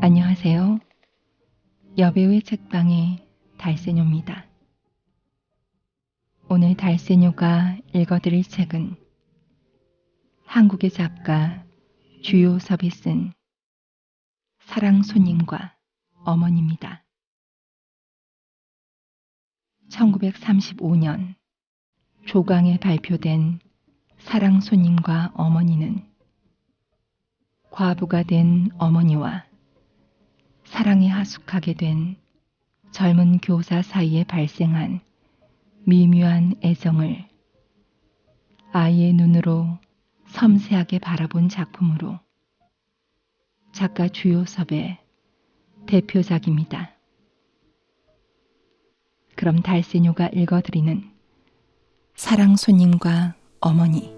안녕하세요. 여배우의 책방의 달세뇨입니다. 오늘 달세뇨가 읽어드릴 책은 한국의 작가 주요섭이 쓴 사랑손님과 어머니입니다. 1935년 조강에 발표된 사랑손님과 어머니는 과부가 된 어머니와 사랑에 하숙하게 된 젊은 교사 사이에 발생한 미묘한 애정을 아이의 눈으로 섬세하게 바라본 작품으로 작가 주요섭의 대표작입니다. 그럼 달세뇨가 읽어드리는 사랑손님과 어머니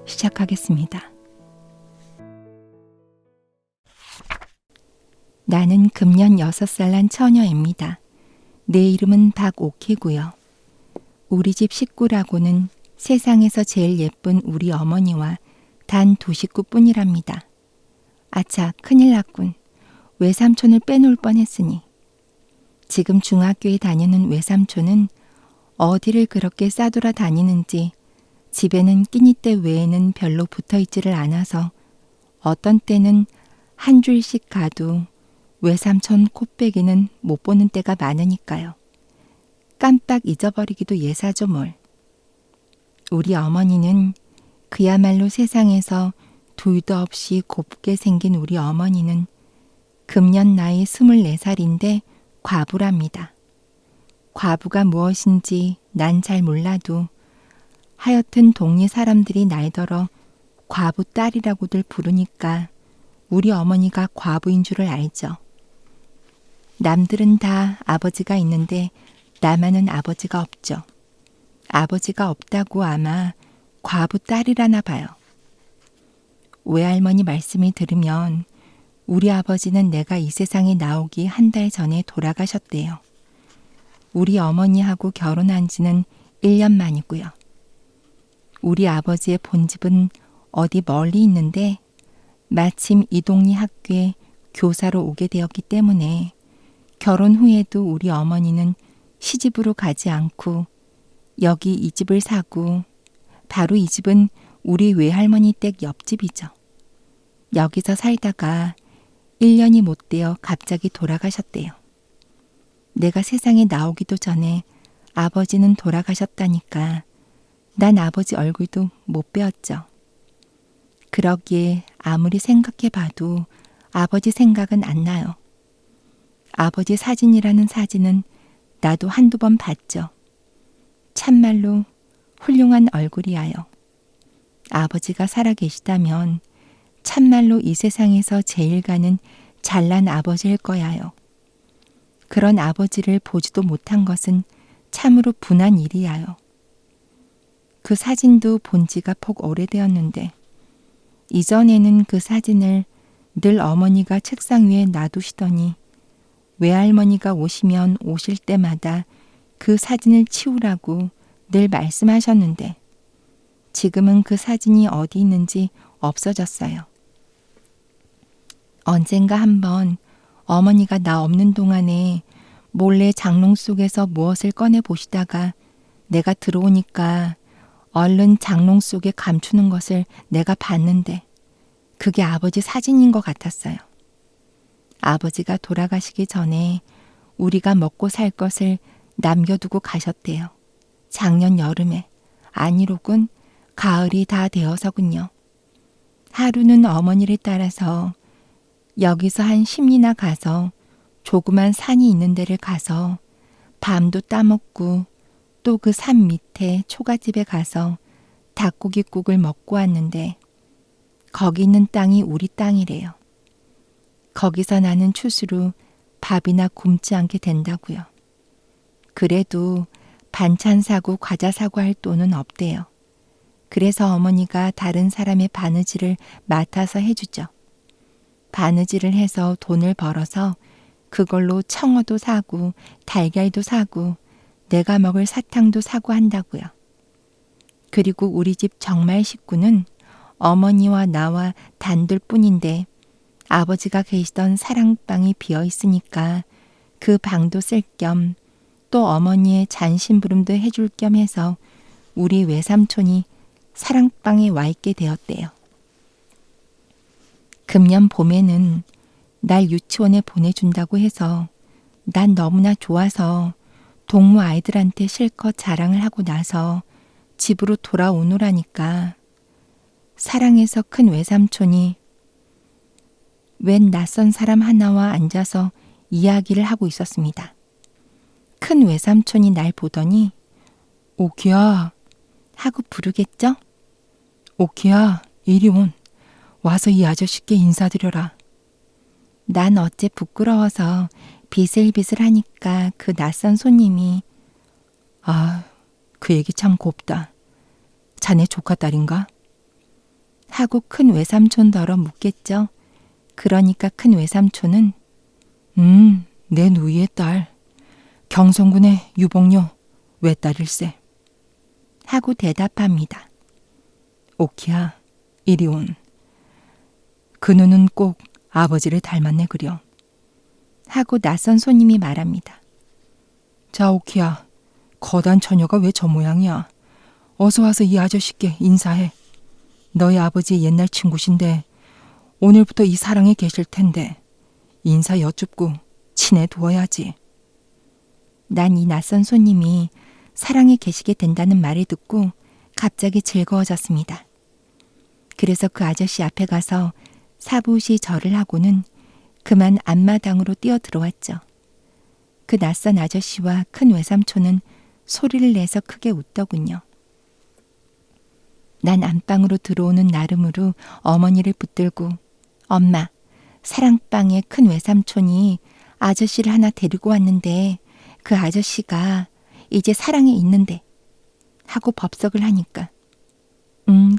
시작하겠습니다. 나는 금년 6살 난 처녀입니다. 내 이름은 박옥희고요. 우리 집 식구라고는 세상에서 제일 예쁜 우리 어머니와 단 2식구뿐이랍니다. 아차, 큰일 났군. 외삼촌을 빼놓을 뻔했으니. 지금 중학교에 다니는 외삼촌은 어디를 그렇게 싸돌아 다니는지 집에는 끼니때 외에는 별로 붙어있지를 않아서 어떤 때는 한 줄씩 가도 외삼촌 콧배기는 못 보는 때가 많으니까요. 깜빡 잊어버리기도 예사죠 뭘. 우리 어머니는 그야말로 세상에서 둘도 없이 곱게 생긴 우리 어머니는 금년 나이 24살인데 과부랍니다. 과부가 무엇인지 난 잘 몰라도 하여튼 동네 사람들이 날더러 과부 딸이라고들 부르니까 우리 어머니가 과부인 줄을 알죠. 남들은 다 아버지가 있는데 나만은 아버지가 없죠. 아버지가 없다고 아마 과부 딸이라나 봐요. 외할머니 말씀을 들으면 우리 아버지는 내가 이 세상에 나오기 한 달 전에 돌아가셨대요. 우리 어머니하고 결혼한 지는 1년 만이고요. 우리 아버지의 본집은 어디 멀리 있는데 마침 이 동네 학교에 교사로 오게 되었기 때문에 결혼 후에도 우리 어머니는 시집으로 가지 않고 여기 이 집을 사고 바로 이 집은 우리 외할머니 댁 옆집이죠. 여기서 살다가 1년이 못 되어 갑자기 돌아가셨대요. 내가 세상에 나오기도 전에 아버지는 돌아가셨다니까 난 아버지 얼굴도 못 배웠죠. 그러기에 아무리 생각해봐도 아버지 생각은 안 나요. 아버지 사진이라는 사진은 나도 한두 번 봤죠. 참말로 훌륭한 얼굴이야요. 아버지가 살아계시다면 참말로 이 세상에서 제일 가는 잘난 아버지일 거야요. 그런 아버지를 보지도 못한 것은 참으로 분한 일이야요. 그 사진도 본 지가 폭 오래되었는데 이전에는 그 사진을 늘 어머니가 책상 위에 놔두시더니 외할머니가 오시면 오실 때마다 그 사진을 치우라고 늘 말씀하셨는데 지금은 그 사진이 어디 있는지 없어졌어요. 언젠가 한번 어머니가 나 없는 동안에 몰래 장롱 속에서 무엇을 꺼내 보시다가 내가 들어오니까 얼른 장롱 속에 감추는 것을 내가 봤는데 그게 아버지 사진인 것 같았어요. 아버지가 돌아가시기 전에 우리가 먹고 살 것을 남겨두고 가셨대요. 작년 여름에, 아니로군 가을이 다 되어서군요. 하루는 어머니를 따라서 여기서 한 10리나 가서 조그만 산이 있는 데를 가서 밤도 따먹고 또 그 산 밑에 초가집에 가서 닭고기국을 먹고 왔는데 거기 있는 땅이 우리 땅이래요. 거기서 나는 추수로 밥이나 굶지 않게 된다고요. 그래도 반찬 사고 과자 사고 할 돈은 없대요. 그래서 어머니가 다른 사람의 바느질을 맡아서 해주죠. 바느질을 해서 돈을 벌어서 그걸로 청어도 사고 달걀도 사고 내가 먹을 사탕도 사고 한다고요. 그리고 우리 집 정말 식구는 어머니와 나와 단둘뿐인데 아버지가 계시던 사랑방이 비어 있으니까 그 방도 쓸 겸 또 어머니의 잔심부름도 해줄 겸 해서 우리 외삼촌이 사랑방에 와 있게 되었대요. 금년 봄에는 날 유치원에 보내준다고 해서 난 너무나 좋아서 동무 아이들한테 실컷 자랑을 하고 나서 집으로 돌아오노라니까 사랑에서 큰 외삼촌이 웬 낯선 사람 하나와 앉아서 이야기를 하고 있었습니다. 큰 외삼촌이 날 보더니 오키야 하고 부르겠죠? 오키야 이리 온. 와서 이 아저씨께 인사드려라. 난 어째 부끄러워서 비슬비슬하니까 그 낯선 손님이 그 얘기 참 곱다. 자네 조카 딸인가? 하고 큰 외삼촌더러 묻겠죠. 그러니까 큰 외삼촌은 내 누이의 딸. 경성군의 유복녀 외딸일세. 하고 대답합니다. 오키야 이리 온. 그 눈은 꼭 아버지를 닮았네 그려. 하고 낯선 손님이 말합니다. 자 오키야, 거단 처녀가 왜 저 모양이야. 어서 와서 이 아저씨께 인사해. 너희 아버지의 옛날 친구신데 오늘부터 이 사랑에 계실 텐데 인사 여쭙고 친해 두어야지. 난 이 낯선 손님이 사랑에 계시게 된다는 말을 듣고 갑자기 즐거워졌습니다. 그래서 그 아저씨 앞에 가서 사부시 절을 하고는 그만 앞마당으로 뛰어 들어왔죠. 그 낯선 아저씨와 큰 외삼촌은 소리를 내서 크게 웃더군요. 난 안방으로 들어오는 나름으로 어머니를 붙들고 엄마, 사랑방에 큰 외삼촌이 아저씨를 하나 데리고 왔는데 그 아저씨가 이제 사랑에 있는데 하고 법석을 하니까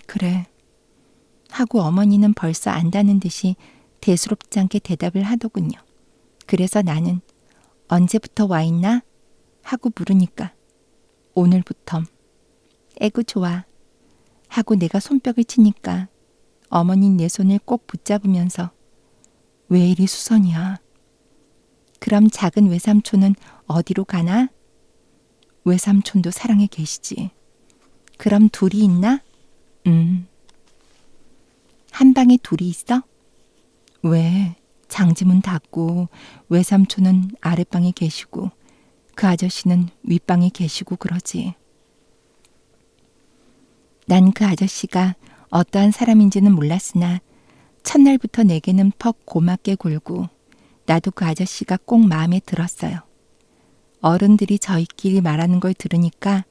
그래 하고 어머니는 벌써 안다는 듯이 대수롭지 않게 대답을 하더군요. 그래서 나는 언제부터 와 있나? 하고 물으니까 오늘부터. 애구 좋아. 하고 내가 손뼉을 치니까 어머니는 내 손을 꼭 붙잡으면서 왜 이리 수선이야? 그럼 작은 외삼촌은 어디로 가나? 외삼촌도 사랑에 계시지. 그럼 둘이 있나? 한 방에 둘이 있어? 왜? 장지문 닫고 외삼촌은 아랫방에 계시고 그 아저씨는 윗방에 계시고 그러지. 난 그 아저씨가 어떠한 사람인지는 몰랐으나 첫날부터 내게는 퍽 고맙게 굴고 나도 그 아저씨가 꼭 마음에 들었어요. 어른들이 저희끼리 말하는 걸 들으니까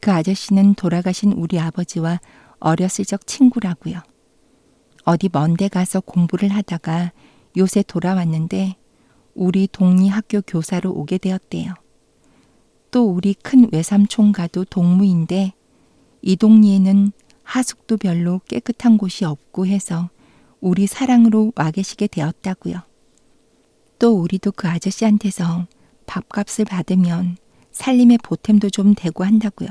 그 아저씨는 돌아가신 우리 아버지와 어렸을 적 친구라고요. 어디 먼 데 가서 공부를 하다가 요새 돌아왔는데 우리 동리 학교 교사로 오게 되었대요. 또 우리 큰 외삼촌과도 동무인데 이 동리에는 하숙도 별로 깨끗한 곳이 없고 해서 우리 사랑으로 와 계시게 되었다고요. 또 우리도 그 아저씨한테서 밥값을 받으면 살림의 보탬도 좀 되고 한다고요.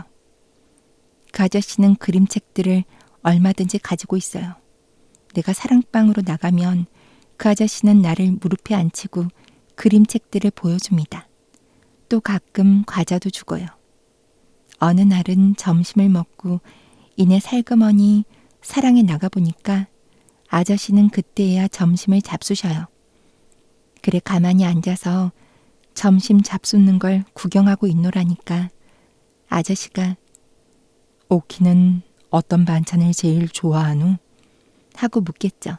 그 아저씨는 그림책들을 얼마든지 가지고 있어요. 내가 사랑방으로 나가면 그 아저씨는 나를 무릎에 앉히고 그림책들을 보여줍니다. 또 가끔 과자도 주고요. 어느 날은 점심을 먹고 이내 살그머니 사랑에 나가보니까 아저씨는 그때야 점심을 잡수셔요. 그래 가만히 앉아서 점심 잡수는 걸 구경하고 있노라니까 아저씨가 오키는 어떤 반찬을 제일 좋아하누? 하고 묻겠죠.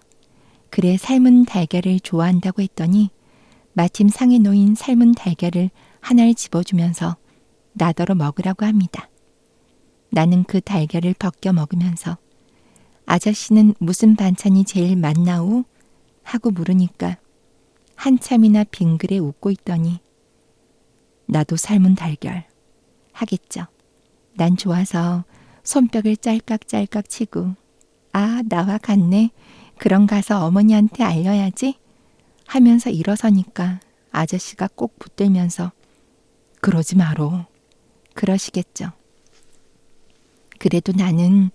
그래 삶은 달걀을 좋아한다고 했더니 마침 상에 놓인 삶은 달걀을 하나를 집어주면서 나더러 먹으라고 합니다. 나는 그 달걀을 벗겨 먹으면서 아저씨는 무슨 반찬이 제일 맛나오? 하고 물으니까 한참이나 빙그레 웃고 있더니 나도 삶은 달걀 하겠죠. 난 좋아서 손뼉을 짤깍짤깍 치고 나와 같네. 그럼 가서 어머니한테 알려야지 하면서 일어서니까 아저씨가 꼭 붙들면서 그러지 마로 그러시겠죠. 그래도 나는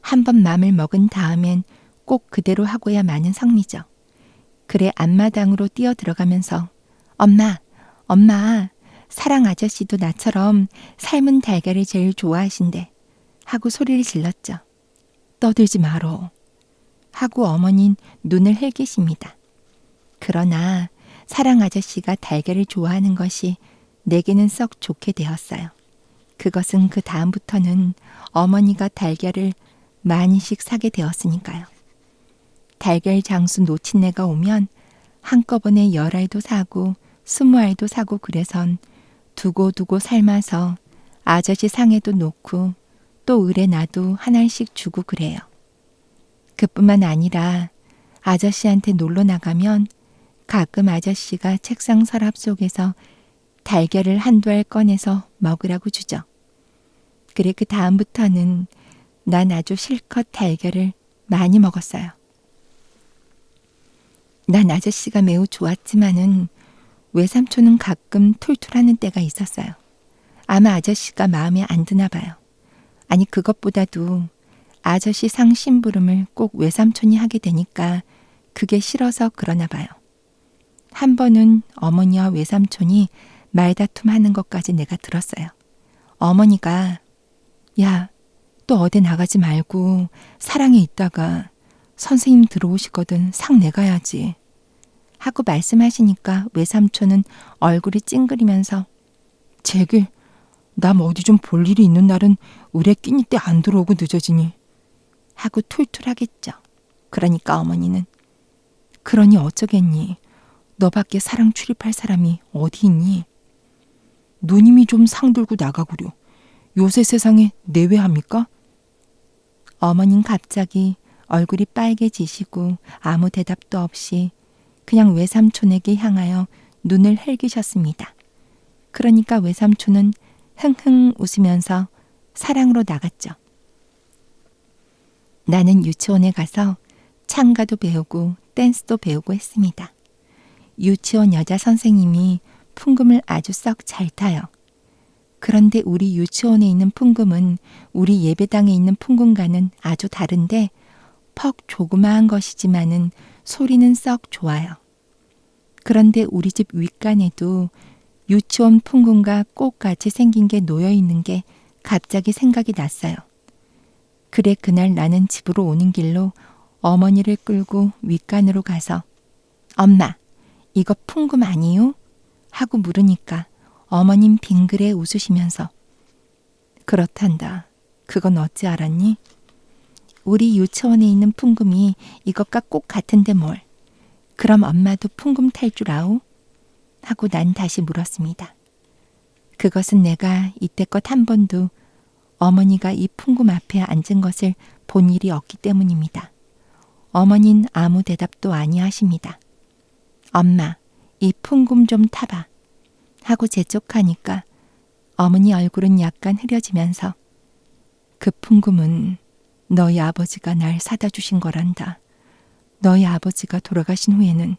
한번 맘을 먹은 다음엔 꼭 그대로 하고야 마는 성미죠. 그래 앞마당으로 뛰어 들어가면서 엄마, 엄마, 사랑 아저씨도 나처럼 삶은 달걀을 제일 좋아하신대 하고 소리를 질렀죠. 떠들지 말어 하고 어머니는 눈을 흘기십니다. 그러나 사랑 아저씨가 달걀을 좋아하는 것이 내게는 썩 좋게 되었어요. 그것은 그 다음부터는 어머니가 달걀을 많이씩 사게 되었으니까요. 달걀 장수 노친네가 오면 한꺼번에 10알도 사고 20알도 사고 그래선 두고두고 삶아서 아저씨 상에도 놓고 또 을에 놔도 하나씩 주고 그래요. 그뿐만 아니라 아저씨한테 놀러 나가면 가끔 아저씨가 책상 서랍 속에서 달걀을 한두 알 꺼내서 먹으라고 주죠. 그래 그 다음부터는 난 아주 실컷 달걀을 많이 먹었어요. 난 아저씨가 매우 좋았지만은 외삼촌은 가끔 툴툴하는 때가 있었어요. 아마 아저씨가 마음에 안 드나 봐요. 아니 그것보다도 아저씨 상 심부름을 꼭 외삼촌이 하게 되니까 그게 싫어서 그러나 봐요. 한 번은 어머니와 외삼촌이 말다툼하는 것까지 내가 들었어요. 어머니가 야, 또 어디 나가지 말고 사랑에 있다가 선생님 들어오시거든 상 내가야지 하고 말씀하시니까 외삼촌은 얼굴이 찡그리면서 제길 남 어디 좀 볼 일이 있는 날은 의뢰 끼니 때 안 들어오고 늦어지니 하고 툴툴하겠죠. 그러니까 어머니는 그러니 어쩌겠니. 너밖에 사랑 출입할 사람이 어디 있니? 누님이 좀 상 들고 나가구려. 요새 세상에 내외합니까? 어머님 갑자기 얼굴이 빨개지시고 아무 대답도 없이 그냥 외삼촌에게 향하여 눈을 흘기셨습니다. 그러니까 외삼촌은 흥흥 웃으면서 사랑으로 나갔죠. 나는 유치원에 가서 창가도 배우고 댄스도 배우고 했습니다. 유치원 여자 선생님이 풍금을 아주 썩 잘 타요. 그런데 우리 유치원에 있는 풍금은 우리 예배당에 있는 풍금과는 아주 다른데 퍽 조그마한 것이지만은 소리는 썩 좋아요. 그런데 우리 집 윗간에도 유치원 풍금과 꽃같이 생긴 게 놓여 있는 게 갑자기 생각이 났어요. 그래 그날 나는 집으로 오는 길로 어머니를 끌고 윗간으로 가서 엄마 이거 풍금 아니요? 하고 물으니까 어머님 빙그레 웃으시면서 그렇단다. 그건 어찌 알았니? 우리 유치원에 있는 풍금이 이것과 꼭 같은데 뭘. 그럼 엄마도 풍금 탈 줄 아오? 하고 난 다시 물었습니다. 그것은 내가 이때껏 한 번도 어머니가 이 풍금 앞에 앉은 것을 본 일이 없기 때문입니다. 어머니는 아무 대답도 아니하십니다. 엄마, 이 풍금 좀 타봐. 하고 재촉하니까 어머니 얼굴은 약간 흐려지면서 그 풍금은 너희 아버지가 날 사다 주신 거란다. 너희 아버지가 돌아가신 후에는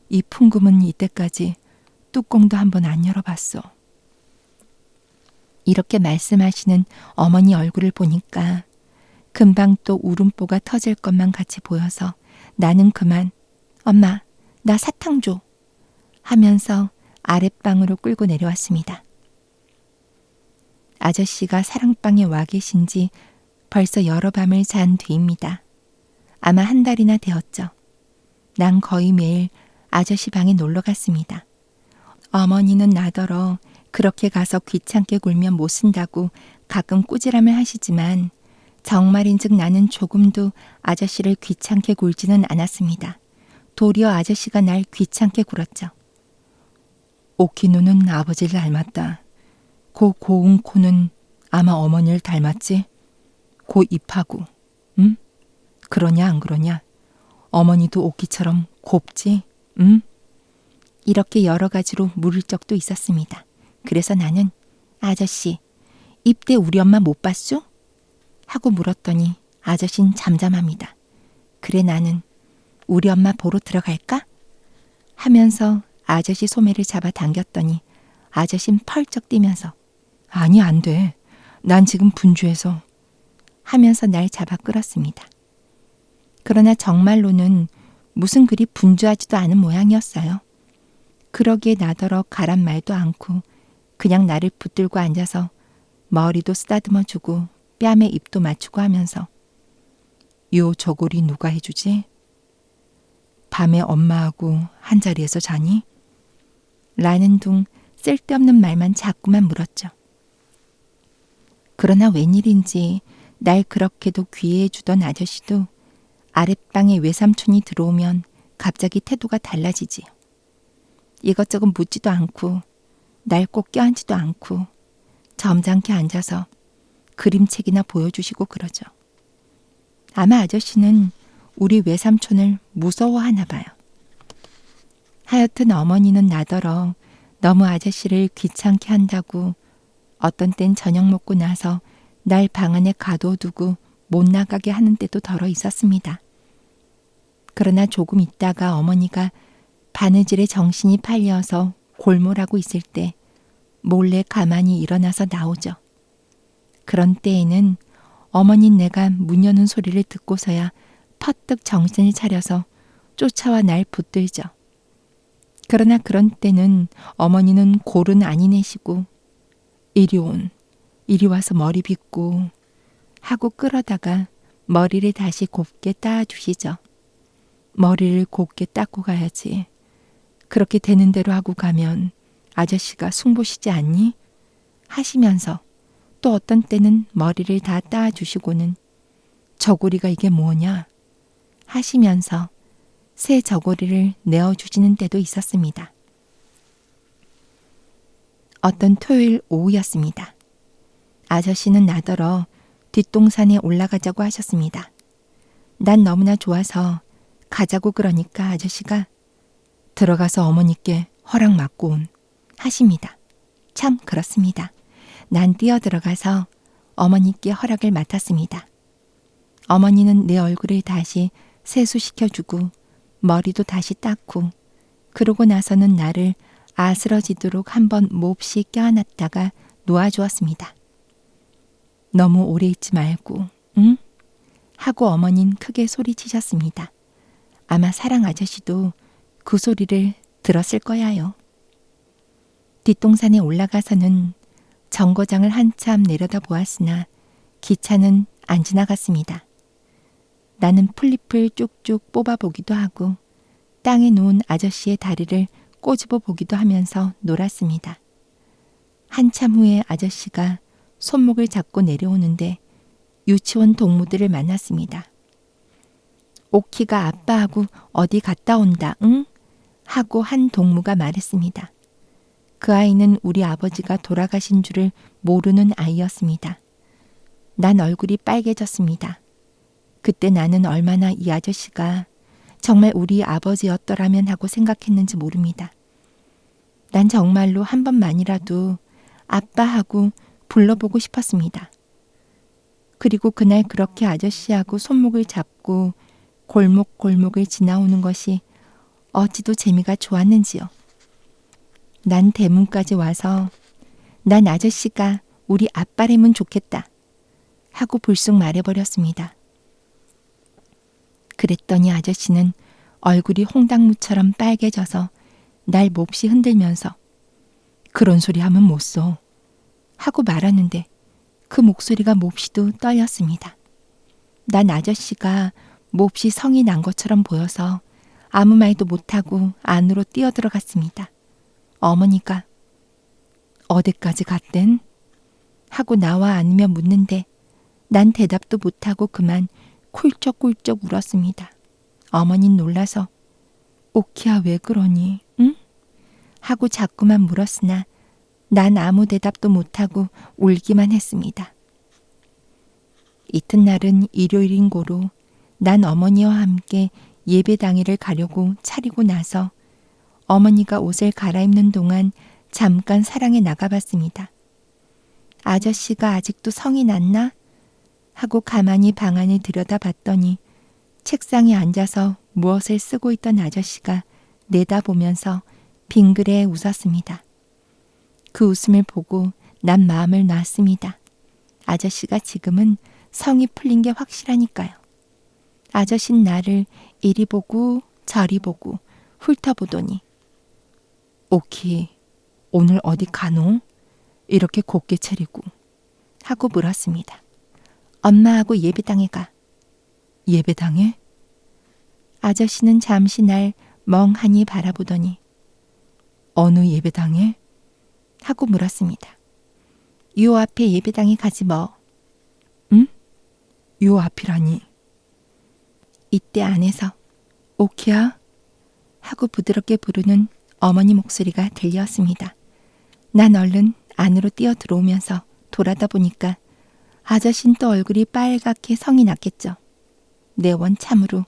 이 풍금은 이때까지 뚜껑도 한번 안 열어봤어. 이렇게 말씀하시는 어머니 얼굴을 보니까 금방 또 울음보가 터질 것만 같이 보여서 나는 그만 엄마 나 사탕 줘 하면서 아랫방으로 끌고 내려왔습니다. 아저씨가 사랑방에 와 계신 지 벌써 여러 밤을 잔 뒤입니다. 아마 한 달이나 되었죠. 난 거의 매일 아저씨 방에 놀러 갔습니다. 어머니는 나더러 그렇게 가서 귀찮게 굴면 못 쓴다고 가끔 꾸지람을 하시지만 정말인즉 나는 조금도 아저씨를 귀찮게 굴지는 않았습니다. 도리어 아저씨가 날 귀찮게 굴었죠. 오키누는 아버지를 닮았다. 고 고운 코는 아마 어머니를 닮았지? 고 입하고, 응? 그러냐 안 그러냐? 어머니도 오키처럼 곱지? 응? 이렇게 여러 가지로 물을 적도 있었습니다. 그래서 나는 아저씨, 입대 우리 엄마 못 봤슈? 하고 물었더니 아저씨는 잠잠합니다. 그래 나는 우리 엄마 보러 들어갈까? 하면서 아저씨 소매를 잡아 당겼더니 아저씨는 펄쩍 뛰면서 아니 안 돼. 난 지금 분주해서 하면서 날 잡아 끌었습니다. 그러나 정말로는 무슨 그리 분주하지도 않은 모양이었어요. 그러기에 나더러 가란 말도 않고 그냥 나를 붙들고 앉아서 머리도 쓰다듬어 주고 뺨에 입도 맞추고 하면서 요 저고리 누가 해주지? 밤에 엄마하고 한자리에서 자니? 라는 둥 쓸데없는 말만 자꾸만 물었죠. 그러나 웬일인지 날 그렇게도 귀해해 주던 아저씨도 아랫방에 외삼촌이 들어오면 갑자기 태도가 달라지지요. 이것저것 묻지도 않고 날 꼭 껴안지도 않고 점잖게 앉아서 그림책이나 보여주시고 그러죠. 아마 아저씨는 우리 외삼촌을 무서워하나 봐요. 하여튼 어머니는 나더러 너무 아저씨를 귀찮게 한다고 어떤 땐 저녁 먹고 나서 날 방 안에 가둬두고 못 나가게 하는 때도 덜어 있었습니다. 그러나 조금 있다가 어머니가 바느질에 정신이 팔려서 골몰하고 있을 때 몰래 가만히 일어나서 나오죠. 그런 때에는 어머니는 내가 문 여는 소리를 듣고서야 퍼뜩 정신을 차려서 쫓아와 날 붙들죠. 그러나 그런 때는 어머니는 골은 아니내시고 이리 와서 머리 빗고 하고 끌어다가 머리를 다시 곱게 따주시죠. 머리를 곱게 닦고 가야지. 그렇게 되는 대로 하고 가면 아저씨가 숭보시지 않니? 하시면서 또 어떤 때는 머리를 다 따주시고는 저고리가 이게 뭐냐? 하시면서 새 저고리를 내어주시는 때도 있었습니다. 어떤 토요일 오후였습니다. 아저씨는 나더러 뒷동산에 올라가자고 하셨습니다. 난 너무나 좋아서 가자고 그러니까 아저씨가 들어가서 어머니께 허락 받고 온 하십니다. 참 그렇습니다. 난 뛰어들어가서 어머니께 허락을 맡았습니다. 어머니는 내 얼굴을 다시 세수시켜주고 머리도 다시 닦고 그러고 나서는 나를 아스러지도록 한번 몹시 껴안았다가 놓아주었습니다. 너무 오래 있지 말고, 응? 하고 어머니는 크게 소리치셨습니다. 아마 사랑 아저씨도 그 소리를 들었을 거야요. 뒷동산에 올라가서는 정거장을 한참 내려다 보았으나 기차는 안 지나갔습니다. 나는 풀잎을 쭉쭉 뽑아보기도 하고 땅에 누운 아저씨의 다리를 꼬집어 보기도 하면서 놀았습니다. 한참 후에 아저씨가 손목을 잡고 내려오는데 유치원 동무들을 만났습니다. 오키가 아빠하고 어디 갔다 온다, 응? 하고 한 동무가 말했습니다. 그 아이는 우리 아버지가 돌아가신 줄을 모르는 아이였습니다. 난 얼굴이 빨개졌습니다. 그때 나는 얼마나 이 아저씨가 정말 우리 아버지였더라면 하고 생각했는지 모릅니다. 난 정말로 한 번만이라도 아빠하고 불러보고 싶었습니다. 그리고 그날 그렇게 아저씨하고 손목을 잡고 골목골목을 지나오는 것이 어찌도 재미가 좋았는지요. 난 대문까지 와서 난 아저씨가 우리 아빠라면 좋겠다 하고 불쑥 말해버렸습니다. 그랬더니 아저씨는 얼굴이 홍당무처럼 빨개져서 날 몹시 흔들면서 그런 소리 하면 못 써 하고 말하는데 그 목소리가 몹시도 떨렸습니다. 난 아저씨가 몹시 성이 난 것처럼 보여서 아무 말도 못하고 안으로 뛰어들어갔습니다. 어머니가 어디까지 갔댄? 하고 나와 앉으며 묻는데 난 대답도 못하고 그만 쿨쩍쿨쩍 울었습니다. 어머니는 놀라서 오키야 왜 그러니? 응? 하고 자꾸만 물었으나 난 아무 대답도 못하고 울기만 했습니다. 이튿날은 일요일인 고로 난 어머니와 함께 예배당일을 가려고 차리고 나서 어머니가 옷을 갈아입는 동안 잠깐 사랑에 나가봤습니다. 아저씨가 아직도 성이 났나? 하고 가만히 방 안을 들여다봤더니 책상에 앉아서 무엇을 쓰고 있던 아저씨가 내다보면서 빙그레 웃었습니다. 그 웃음을 보고 난 마음을 놨습니다. 아저씨가 지금은 성이 풀린 게 확실하니까요. 아저씨는 나를 이리 보고 저리 보고 훑어보더니 오키, 오늘 어디 가노? 이렇게 곱게 차리고 하고 물었습니다. 엄마하고 예배당에 가. 예배당에? 아저씨는 잠시 날 멍하니 바라보더니 어느 예배당에? 하고 물었습니다. 요 앞에 예배당에 가지 뭐. 응? 요 앞이라니. 이때 안에서 오키야? 하고 부드럽게 부르는 어머니 목소리가 들렸습니다. 난 얼른 안으로 뛰어 들어오면서 돌아다 보니까 아저씨는 또 얼굴이 빨갛게 성이 났겠죠. 내 원 참으로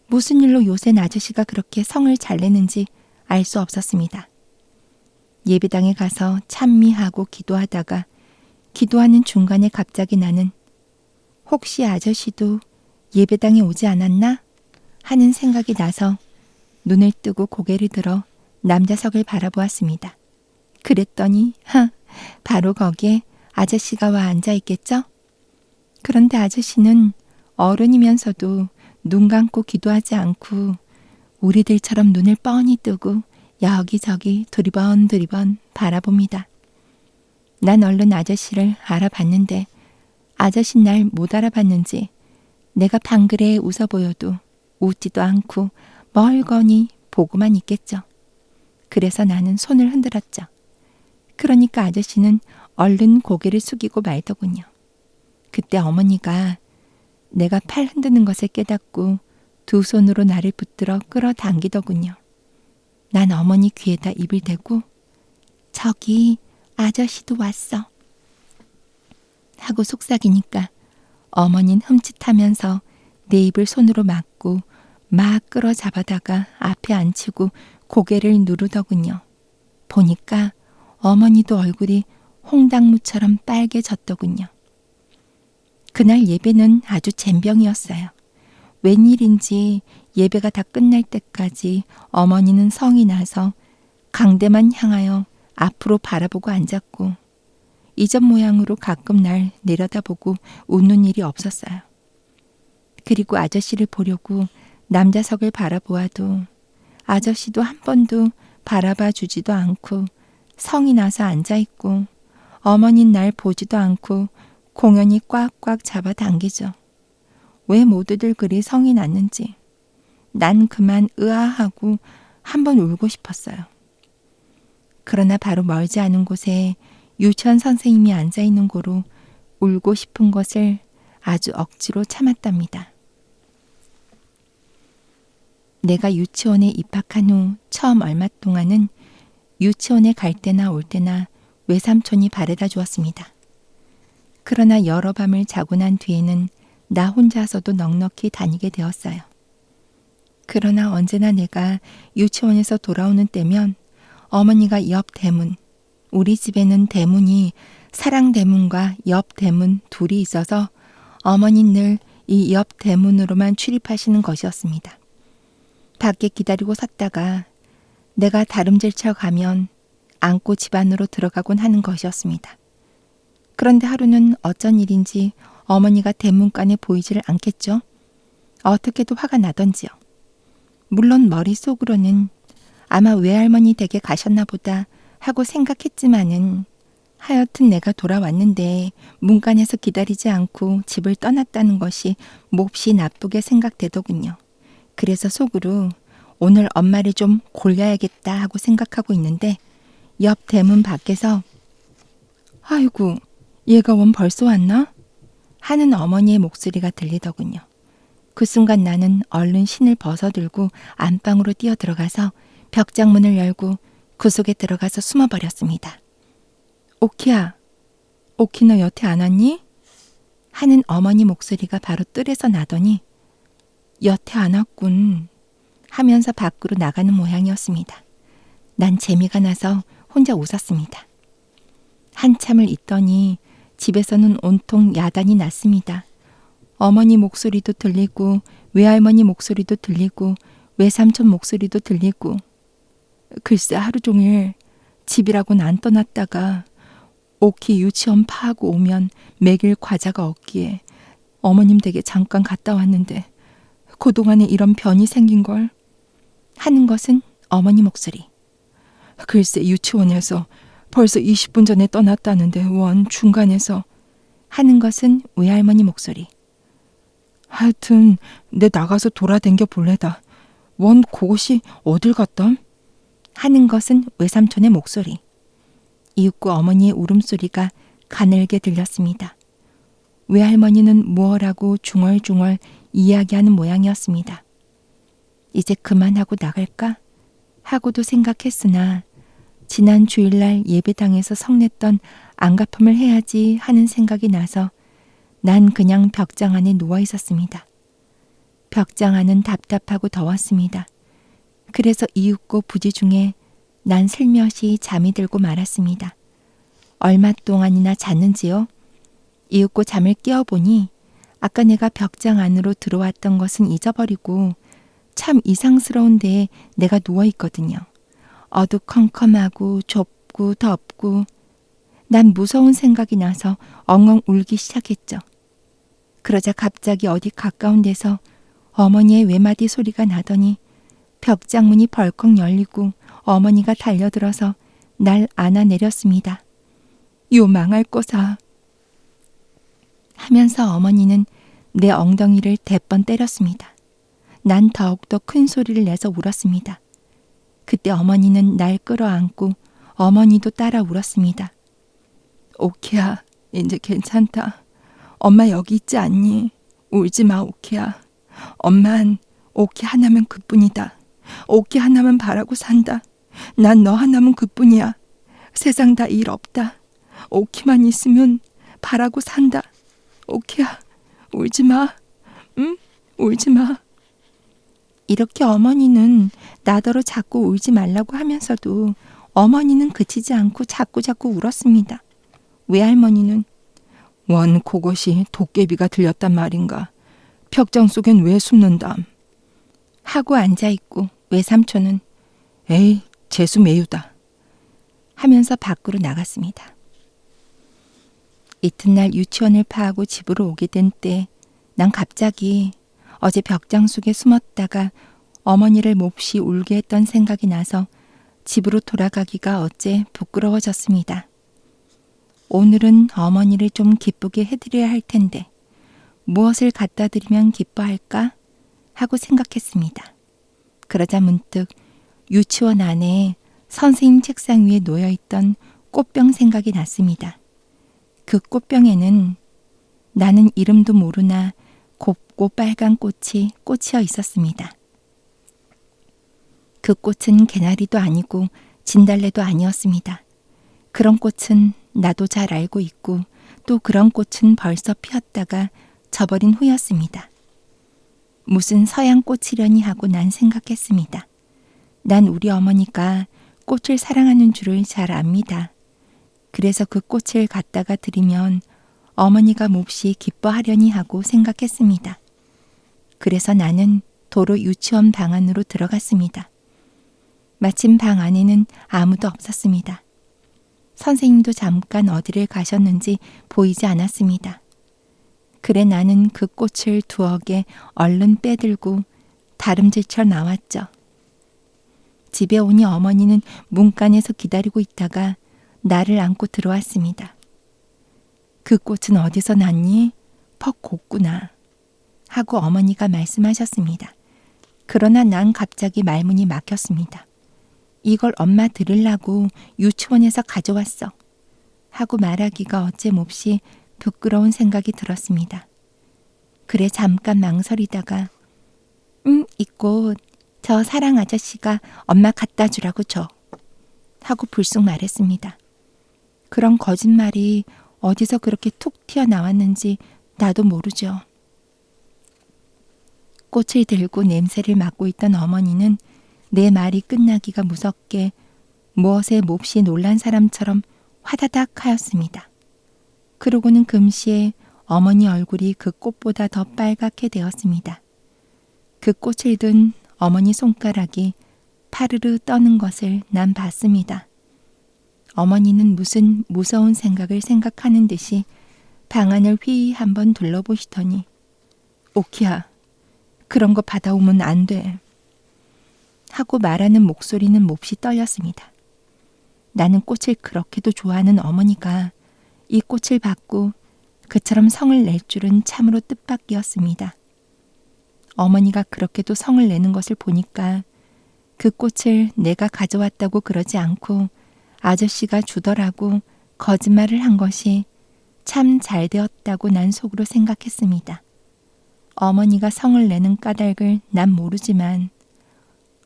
무슨 일로 요샌 아저씨가 그렇게 성을 잘 내는지 알 수 없었습니다. 예배당에 가서 찬미하고 기도하다가 기도하는 중간에 갑자기 나는 혹시 아저씨도 예배당에 오지 않았나? 하는 생각이 나서 눈을 뜨고 고개를 들어 남자석을 바라보았습니다. 그랬더니 바로 거기에 아저씨가 와 앉아 있겠죠? 그런데 아저씨는 어른이면서도 눈 감고 기도하지 않고 우리들처럼 눈을 뻔히 뜨고 여기저기 두리번 바라봅니다. 난 얼른 아저씨를 알아봤는데 아저씨 날 못 알아봤는지 내가 방그레 웃어 보여도 웃지도 않고 멀거니 보고만 있겠죠. 그래서 나는 손을 흔들었죠. 그러니까 아저씨는 얼른 고개를 숙이고 말더군요. 그때 어머니가 내가 팔 흔드는 것을 깨닫고 두 손으로 나를 붙들어 끌어당기더군요. 난 어머니 귀에다 입을 대고 저기 아저씨도 왔어 하고 속삭이니까 어머니는 흠칫하면서 내 입을 손으로 막고 막 끌어잡아다가 앞에 앉히고 고개를 누르더군요. 보니까 어머니도 얼굴이 홍당무처럼 빨개졌더군요. 그날 예배는 아주 젬병이었어요. 웬일인지 예배가 다 끝날 때까지 어머니는 성이 나서 강대만 향하여 앞으로 바라보고 앉았고 이전 모양으로 가끔 날 내려다보고 웃는 일이 없었어요. 그리고 아저씨를 보려고 남자석을 바라보아도 아저씨도 한 번도 바라봐 주지도 않고 성이 나서 앉아있고 어머니는 날 보지도 않고 공연히 꽉꽉 잡아당기죠. 왜 모두들 그리 성이 났는지 난 그만 의아하고 한번 울고 싶었어요. 그러나 바로 멀지 않은 곳에 유치원 선생님이 앉아있는 고로 울고 싶은 것을 아주 억지로 참았답니다. 내가 유치원에 입학한 후 처음 얼마 동안은 유치원에 갈 때나 올 때나 외삼촌이 바래다 주었습니다. 그러나 여러 밤을 자고 난 뒤에는 나 혼자서도 넉넉히 다니게 되었어요. 그러나 언제나 내가 유치원에서 돌아오는 때면 어머니가 옆 대문, 우리 집에는 대문이 사랑 대문과 옆 대문 둘이 있어서 어머니는 늘 이 옆 대문으로만 출입하시는 것이었습니다. 밖에 기다리고 섰다가 내가 다름질 쳐 가면 안고 집 안으로 들어가곤 하는 것이었습니다. 그런데 하루는 어쩐 일인지 어머니가 대문간에 보이지를 않겠죠. 어떻게도 화가 나던지요. 물론 머릿속으로는 아마 외할머니 댁에 가셨나 보다 하고 생각했지만은 하여튼 내가 돌아왔는데 문간에서 기다리지 않고 집을 떠났다는 것이 몹시 나쁘게 생각되더군요. 그래서 속으로 오늘 엄마를 좀 골려야겠다 하고 생각하고 있는데 옆 대문 밖에서 아이고 얘가 원 벌써 왔나? 하는 어머니의 목소리가 들리더군요. 그 순간 나는 얼른 신을 벗어들고 안방으로 뛰어 들어가서 벽장문을 열고 그 속에 들어가서 숨어버렸습니다. 오키야, 오키 너 여태 안 왔니? 하는 어머니 목소리가 바로 뜰에서 나더니 여태 안 왔군 하면서 밖으로 나가는 모양이었습니다. 난 재미가 나서 혼자 웃었습니다. 한참을 있더니 집에서는 온통 야단이 났습니다. 어머니 목소리도 들리고 외할머니 목소리도 들리고 외삼촌 목소리도 들리고 글쎄 하루 종일 집이라고는 안 떠났다가 오키 유치원 파하고 오면 먹일 과자가 없기에 어머님 댁에 잠깐 갔다 왔는데 그동안에 이런 변이 생긴 걸 하는 것은 어머니 목소리. 글쎄 유치원에서 벌써 20분 전에 떠났다는데 원 중간에서. 하는 것은 외할머니 목소리. 하여튼 내 나가서 돌아댕겨 볼래다. 원 그것이 어딜 갔담? 하는 것은 외삼촌의 목소리. 이윽고 어머니의 울음소리가 가늘게 들렸습니다. 외할머니는 무엇라고 중얼중얼 이야기하는 모양이었습니다. 이제 그만하고 나갈까? 하고도 생각했으나 지난 주일날 예배당에서 성냈던 안가품을 해야지 하는 생각이 나서 난 그냥 벽장 안에 누워 있었습니다. 벽장 안은 답답하고 더웠습니다. 그래서 이윽고 부지 중에 난 슬며시 잠이 들고 말았습니다. 얼마 동안이나 잤는지요? 이윽고 잠을 깨어보니 아까 내가 벽장 안으로 들어왔던 것은 잊어버리고 참 이상스러운 데에 내가 누워있거든요. 어두컴컴하고 좁고 덥고 난 무서운 생각이 나서 엉엉 울기 시작했죠. 그러자 갑자기 어디 가까운 데서 어머니의 외마디 소리가 나더니 벽장문이 벌컥 열리고 어머니가 달려들어서 날 안아내렸습니다. 요 망할 거사. 하면서 어머니는 내 엉덩이를 대번 때렸습니다. 난 더욱더 큰 소리를 내서 울었습니다. 그때 어머니는 날 끌어안고 어머니도 따라 울었습니다. 오키야, 이제 괜찮다. 엄마 여기 있지 않니? 울지 마, 오키야. 엄만 오키 하나면 그뿐이다. 오키 하나만 바라고 산다. 난 너 하나면 그뿐이야. 세상 다 일 없다. 오키만 있으면 바라고 산다. 오키야, 울지 마. 응? 울지 마. 이렇게 어머니는 나더러 자꾸 울지 말라고 하면서도 어머니는 그치지 않고 자꾸 울었습니다. 외할머니는 원 그것이 도깨비가 들렸단 말인가. 벽장 속엔 왜 숨는담? 하고 앉아있고 외삼촌은 에이 재수 매유다 하면서 밖으로 나갔습니다. 이튿날 유치원을 파하고 집으로 오게 된 때 난 갑자기 어제 벽장 속에 숨었다가 어머니를 몹시 울게 했던 생각이 나서 집으로 돌아가기가 어째 부끄러워졌습니다. 오늘은 어머니를 좀 기쁘게 해드려야 할 텐데 무엇을 갖다 드리면 기뻐할까 하고 생각했습니다. 그러자 문득 유치원 안에 선생님 책상 위에 놓여있던 꽃병 생각이 났습니다. 그 꽃병에는 나는 이름도 모르나 곱고 빨간 꽃이 꽂혀 있었습니다. 그 꽃은 개나리도 아니고 진달래도 아니었습니다. 그런 꽃은 나도 잘 알고 있고 또 그런 꽃은 벌써 피었다가 져버린 후였습니다. 무슨 서양 꽃이려니 하고 난 생각했습니다. 난 우리 어머니가 꽃을 사랑하는 줄을 잘 압니다. 그래서 그 꽃을 갖다가 드리면 어머니가 몹시 기뻐하려니 하고 생각했습니다. 그래서 나는 도로 유치원 방 안으로 들어갔습니다. 마침 방 안에는 아무도 없었습니다. 선생님도 잠깐 어디를 가셨는지 보이지 않았습니다. 그래 나는 그 꽃을 두억에 얼른 빼들고 다름질쳐 나왔죠. 집에 오니 어머니는 문간에서 기다리고 있다가 나를 안고 들어왔습니다. 그 꽃은 어디서 났니? 퍽 곱구나 하고 어머니가 말씀하셨습니다. 그러나 난 갑자기 말문이 막혔습니다. 이걸 엄마 드리려고 유치원에서 가져왔어 하고 말하기가 어째 몹시 부끄러운 생각이 들었습니다. 그래 잠깐 망설이다가 이 꽃 저 사랑 아저씨가 엄마 갖다 주라고 줘 하고 불쑥 말했습니다. 그런 거짓말이 어디서 그렇게 툭 튀어나왔는지 나도 모르죠. 꽃을 들고 냄새를 맡고 있던 어머니는 내 말이 끝나기가 무섭게 무엇에 몹시 놀란 사람처럼 화다닥 하였습니다. 그러고는 금시에 어머니 얼굴이 그 꽃보다 더 빨갛게 되었습니다. 그 꽃을 든 어머니 손가락이 파르르 떠는 것을 난 봤습니다. 어머니는 무슨 무서운 생각을 생각하는 듯이 방 안을 휘 한번 둘러보시더니 오키야, 그런 거 받아오면 안 돼. 하고 말하는 목소리는 몹시 떨렸습니다. 나는 꽃을 그렇게도 좋아하는 어머니가 이 꽃을 받고 그처럼 성을 낼 줄은 참으로 뜻밖이었습니다. 어머니가 그렇게도 성을 내는 것을 보니까 그 꽃을 내가 가져왔다고 그러지 않고 아저씨가 주더라고 거짓말을 한 것이 참 잘 되었다고 난 속으로 생각했습니다. 어머니가 성을 내는 까닭을 난 모르지만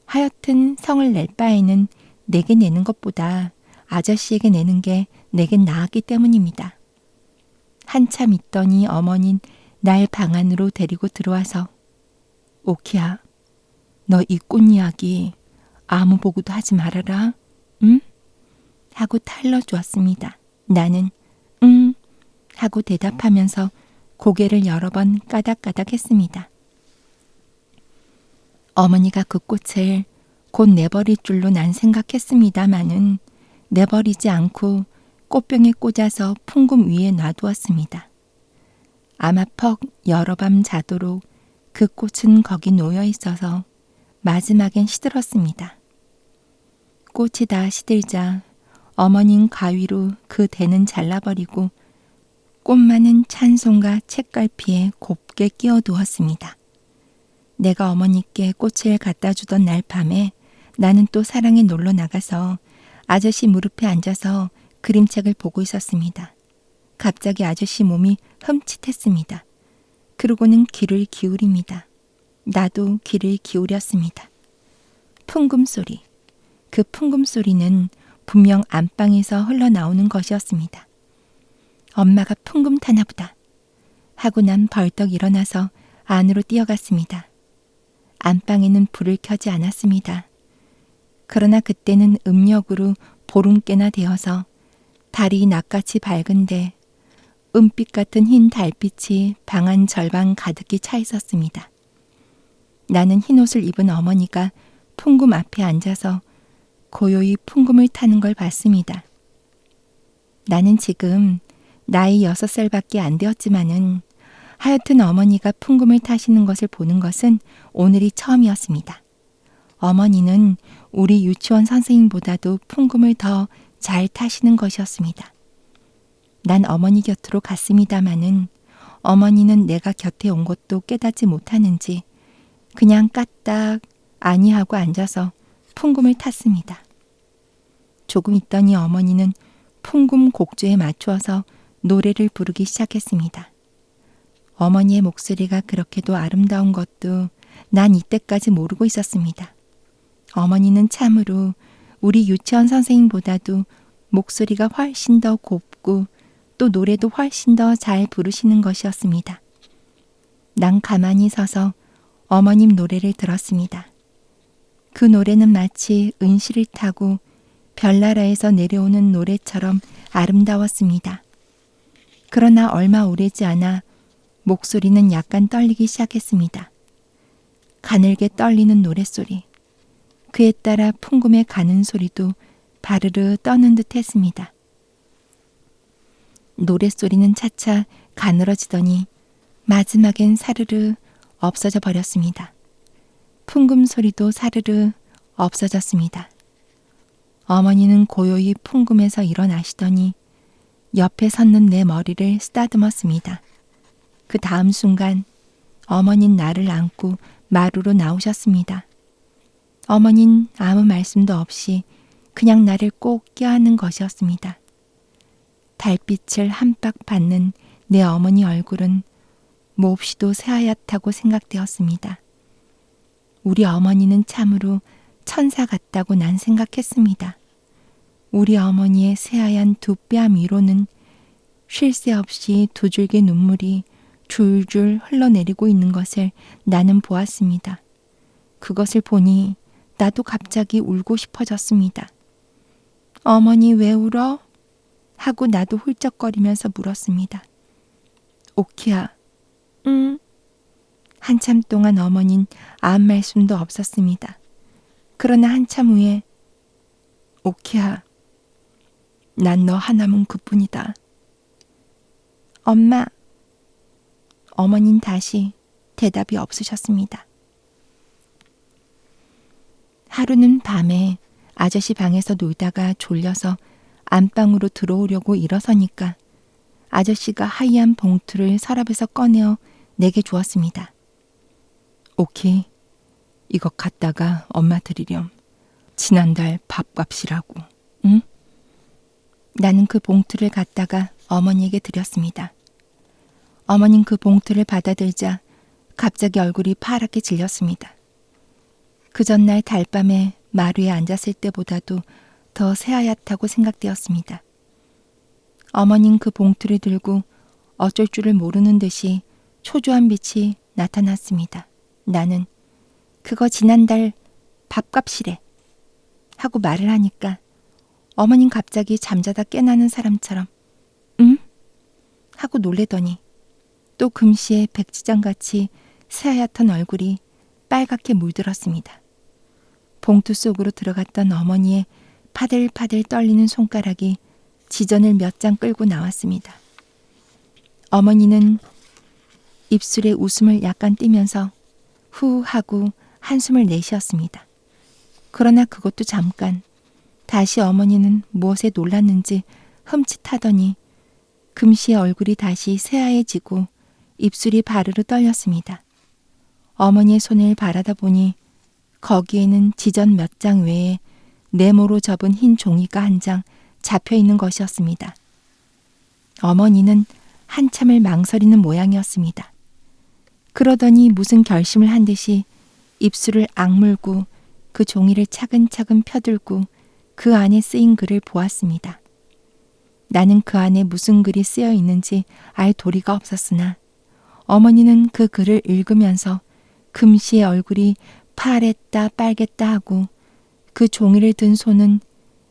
하여튼 성을 낼 바에는 내게 내는 것보다 아저씨에게 내는 게 내겐 나았기 때문입니다. 한참 있더니 어머닌 날 방 안으로 데리고 들어와서 오키야, 너 이 꽃 이야기 아무 보고도 하지 말아라. 응? 하고 탈러 주었습니다. 나는 응 하고 대답하면서 고개를 여러 번 까닥까닥 했습니다. 어머니가 그 꽃을 곧 내버릴 줄로 난 생각했습니다마는 내버리지 않고 꽃병에 꽂아서 풍금 위에 놔두었습니다. 아마 퍽 여러 밤 자도록 그 꽃은 거기 놓여 있어서 마지막엔 시들었습니다. 꽃이 다 시들자 어머님 가위로 그 대는 잘라버리고 꽃만은 찬송가 책갈피에 곱게 끼워두었습니다. 내가 어머니께 꽃을 갖다 주던 날 밤에 나는 또 사랑에 놀러 나가서 아저씨 무릎에 앉아서 그림책을 보고 있었습니다. 갑자기 아저씨 몸이 흠칫했습니다. 그러고는 귀를 기울입니다. 나도 귀를 기울였습니다. 풍금 소리. 그 풍금 소리는 분명 안방에서 흘러나오는 것이었습니다. 엄마가 풍금 타나 보다 하고 난 벌떡 일어나서 안으로 뛰어갔습니다. 안방에는 불을 켜지 않았습니다. 그러나 그때는 음력으로 보름께나 되어서 달이 낮같이 밝은데 은빛 같은 흰 달빛이 방 안 절반 가득히 차 있었습니다. 나는 흰옷을 입은 어머니가 풍금 앞에 앉아서 고요히 풍금을 타는 걸 봤습니다. 나는 지금 나이 6살밖에 안 되었지만은 하여튼 어머니가 풍금을 타시는 것을 보는 것은 오늘이 처음이었습니다. 어머니는 우리 유치원 선생님보다도 풍금을 더 잘 타시는 것이었습니다. 난 어머니 곁으로 갔습니다마는 어머니는 내가 곁에 온 것도 깨닫지 못하는지 그냥 까딱 아니하고 앉아서 풍금을 탔습니다. 조금 있더니 어머니는 풍금 곡조에 맞추어서 노래를 부르기 시작했습니다. 어머니의 목소리가 그렇게도 아름다운 것도 난 이때까지 모르고 있었습니다. 어머니는 참으로 우리 유치원 선생님보다도 목소리가 훨씬 더 곱고 또 노래도 훨씬 더 잘 부르시는 것이었습니다. 난 가만히 서서 어머님 노래를 들었습니다. 그 노래는 마치 은시를 타고 별나라에서 내려오는 노래처럼 아름다웠습니다. 그러나 얼마 오래지 않아 목소리는 약간 떨리기 시작했습니다. 가늘게 떨리는 노랫소리. 그에 따라 풍금에 가는 소리도 바르르 떠는 듯 했습니다. 노랫소리는 차차 가늘어지더니 마지막엔 사르르 없어져 버렸습니다. 풍금 소리도 사르르 없어졌습니다. 어머니는 고요히 풍금에서 일어나시더니 옆에 섰는 내 머리를 쓰다듬었습니다. 그 다음 순간 어머니는 나를 안고 마루로 나오셨습니다. 어머니는 아무 말씀도 없이 그냥 나를 꼭 껴안는 것이었습니다. 달빛을 한박 받는 내 어머니 얼굴은 몹시도 새하얗다고 생각되었습니다. 우리 어머니는 참으로 천사 같다고 난 생각했습니다. 우리 어머니의 새하얀 두 뺨 위로는 쉴 새 없이 두 줄기 눈물이 줄줄 흘러내리고 있는 것을 나는 보았습니다. 그것을 보니 나도 갑자기 울고 싶어졌습니다. 어머니 왜 울어? 하고 나도 훌쩍거리면서 물었습니다. 오키야, 응? 한참 동안 어머닌 아무 말씀도 없었습니다. 그러나 한참 후에 오키야, 난 너 하나면 그뿐이다. 엄마, 어머닌 다시 대답이 없으셨습니다. 하루는 밤에 아저씨 방에서 놀다가 졸려서 안방으로 들어오려고 일어서니까 아저씨가 하얀 봉투를 서랍에서 꺼내어 내게 주었습니다. 오키, 이거 갖다가 엄마 드리렴. 지난달 밥값이라고. 응? 나는 그 봉투를 갖다가 어머니에게 드렸습니다. 어머님 그 봉투를 받아들자 갑자기 얼굴이 파랗게 질렸습니다. 그 전날 달밤에 마루에 앉았을 때보다도 더 새하얗다고 생각되었습니다. 어머님 그 봉투를 들고 어쩔 줄을 모르는 듯이 초조한 빛이 나타났습니다. 나는 그거 지난달 밥값이래 하고 말을 하니까 어머님 갑자기 잠자다 깨나는 사람처럼 응? 하고 놀래더니 또 금시에 백지장같이 새하얗던 얼굴이 빨갛게 물들었습니다. 봉투 속으로 들어갔던 어머니의 파들파들 떨리는 손가락이 지전을 몇 장 끌고 나왔습니다. 어머니는 입술에 웃음을 약간 띠면서 후 하고 한숨을 내쉬었습니다. 그러나 그것도 잠깐. 다시 어머니는 무엇에 놀랐는지 흠칫하더니 금시의 얼굴이 다시 새하얘지고 입술이 바르르 떨렸습니다. 어머니의 손을 바라다 보니 거기에는 지전 몇 장 외에 네모로 접은 흰 종이가 한 장 잡혀 있는 것이었습니다. 어머니는 한참을 망설이는 모양이었습니다. 그러더니 무슨 결심을 한 듯이 입술을 악물고 그 종이를 차근차근 펴들고 그 안에 쓰인 글을 보았습니다. 나는 그 안에 무슨 글이 쓰여 있는지 알 도리가 없었으나 어머니는 그 글을 읽으면서 금시의 얼굴이 파랬다 빨겠다 하고 그 종이를 든 손은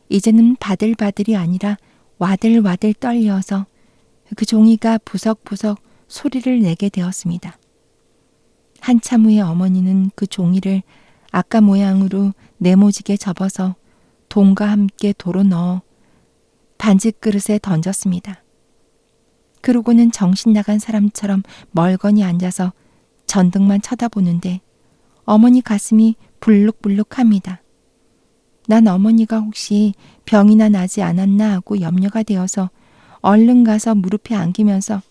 이제는 바들바들이 아니라 와들와들 떨려서 그 종이가 부석부석 소리를 내게 되었습니다. 한참 후에 어머니는 그 종이를 아까 모양으로 네모지게 접어서 돈과 함께 도로 넣어 반지 그릇에 던졌습니다. 그러고는 정신 나간 사람처럼 멀거니 앉아서 전등만 쳐다보는데 어머니 가슴이 불룩불룩합니다. 난 어머니가 혹시 병이나 나지 않았나 하고 염려가 되어서 얼른 가서 무릎에 안기면서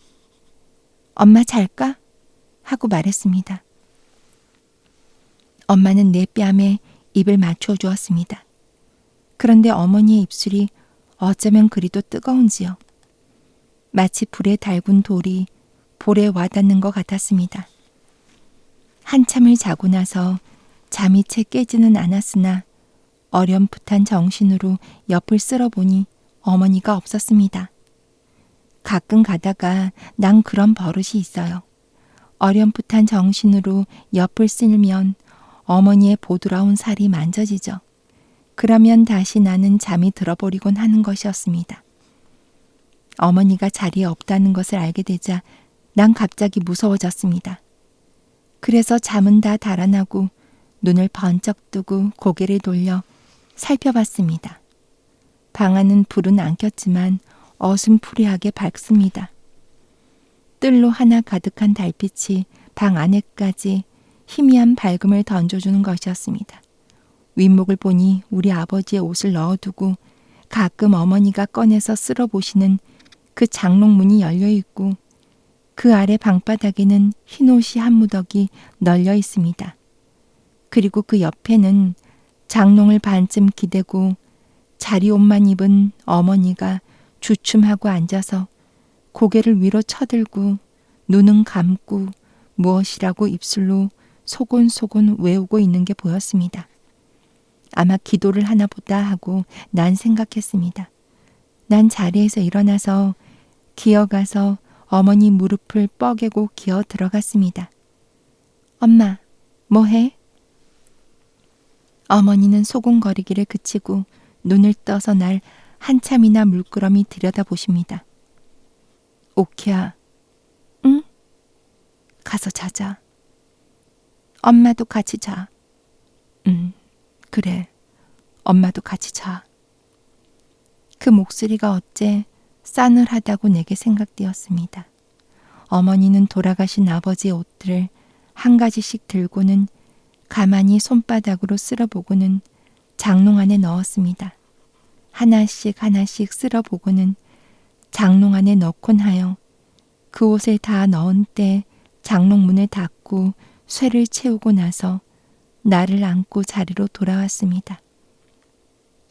엄마 잘까? 하고 말했습니다. 엄마는 내 뺨에 입을 맞춰 주었습니다. 그런데 어머니의 입술이 어쩌면 그리도 뜨거운지요. 마치 불에 달군 돌이 볼에 와닿는 것 같았습니다. 한참을 자고 나서 잠이 채 깨지는 않았으나 어렴풋한 정신으로 옆을 쓸어보니 어머니가 없었습니다. 가끔 가다가 난 그런 버릇이 있어요. 어렴풋한 정신으로 옆을 쓸면 어머니의 보드라운 살이 만져지죠. 그러면 다시 나는 잠이 들어버리곤 하는 것이었습니다. 어머니가 자리에 없다는 것을 알게 되자 난 갑자기 무서워졌습니다. 그래서 잠은 다 달아나고 눈을 번쩍 뜨고 고개를 돌려 살펴봤습니다. 방 안은 불은 안 켰지만 어슴푸레하게 밝습니다. 뜰로 하나 가득한 달빛이 방 안에까지 희미한 밝음을 던져주는 것이었습니다. 윗목을 보니 우리 아버지의 옷을 넣어두고 가끔 어머니가 꺼내서 쓸어보시는 그 장롱문이 열려있고 그 아래 방바닥에는 흰옷이 한 무더기 널려 있습니다. 그리고 그 옆에는 장롱을 반쯤 기대고 자리옷만 입은 어머니가 주춤하고 앉아서 고개를 위로 쳐들고 눈은 감고 무엇이라고 입술로 소곤소곤 외우고 있는 게 보였습니다. 아마 기도를 하나 보다 하고 난 생각했습니다. 난 자리에서 일어나서 기어가서 어머니 무릎을 뻐개고 기어 들어갔습니다. 엄마, 뭐해? 어머니는 소곤거리기를 그치고 눈을 떠서 날 한참이나 물끄러미 들여다보십니다. 오키야, 응? 가서 자자. 엄마도 같이 자. 그래, 엄마도 같이 자. 그 목소리가 어째 싸늘하다고 내게 생각되었습니다. 어머니는 돌아가신 아버지의 옷들을 한 가지씩 들고는 가만히 손바닥으로 쓸어보고는 장롱 안에 넣었습니다. 하나씩 하나씩 쓸어보고는 장롱 안에 넣곤 하여 그 옷을 다 넣은 때 장롱 문을 닫고 쇠를 채우고 나서 나를 안고 자리로 돌아왔습니다.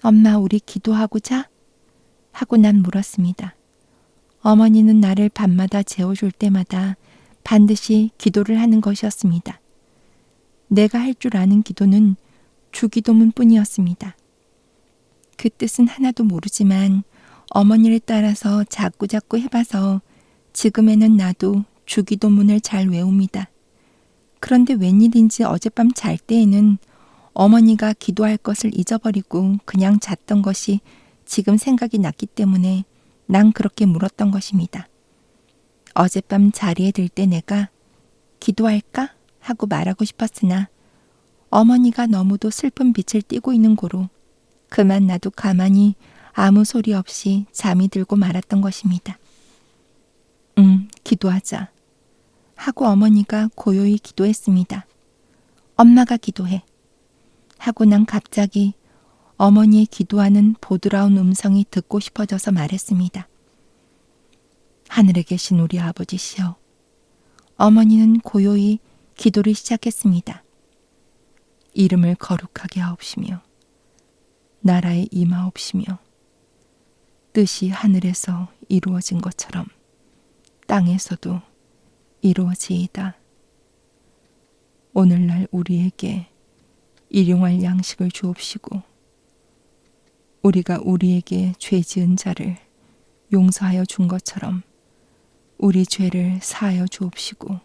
엄마, 우리 기도하고 자? 하고 난 물었습니다. 어머니는 나를 밤마다 재워줄 때마다 반드시 기도를 하는 것이었습니다. 내가 할 줄 아는 기도는 주기도문 뿐이었습니다. 그 뜻은 하나도 모르지만 어머니를 따라서 자꾸자꾸 해봐서 지금에는 나도 주기도문을 잘 외웁니다. 그런데 웬일인지 어젯밤 잘 때에는 어머니가 기도할 것을 잊어버리고 그냥 잤던 것이 지금 생각이 났기 때문에 난 그렇게 물었던 것입니다. 어젯밤 자리에 들 때 내가 기도할까? 하고 말하고 싶었으나 어머니가 너무도 슬픈 빛을 띠고 있는 고로 그만 나도 가만히 아무 소리 없이 잠이 들고 말았던 것입니다. 기도하자. 하고 어머니가 고요히 기도했습니다. 엄마가 기도해. 하고 난 갑자기 어머니의 기도하는 보드라운 음성이 듣고 싶어져서 말했습니다. 하늘에 계신 우리 아버지시여. 어머니는 고요히 기도를 시작했습니다. 이름을 거룩하게 하옵시며 나라에 임하옵시며 뜻이 하늘에서 이루어진 것처럼 땅에서도 이루어지이다. 오늘날 우리에게 일용할 양식을 주옵시고 우리가 우리에게 죄 지은 자를 용서하여 준 것처럼 우리 죄를 사하여 주옵시고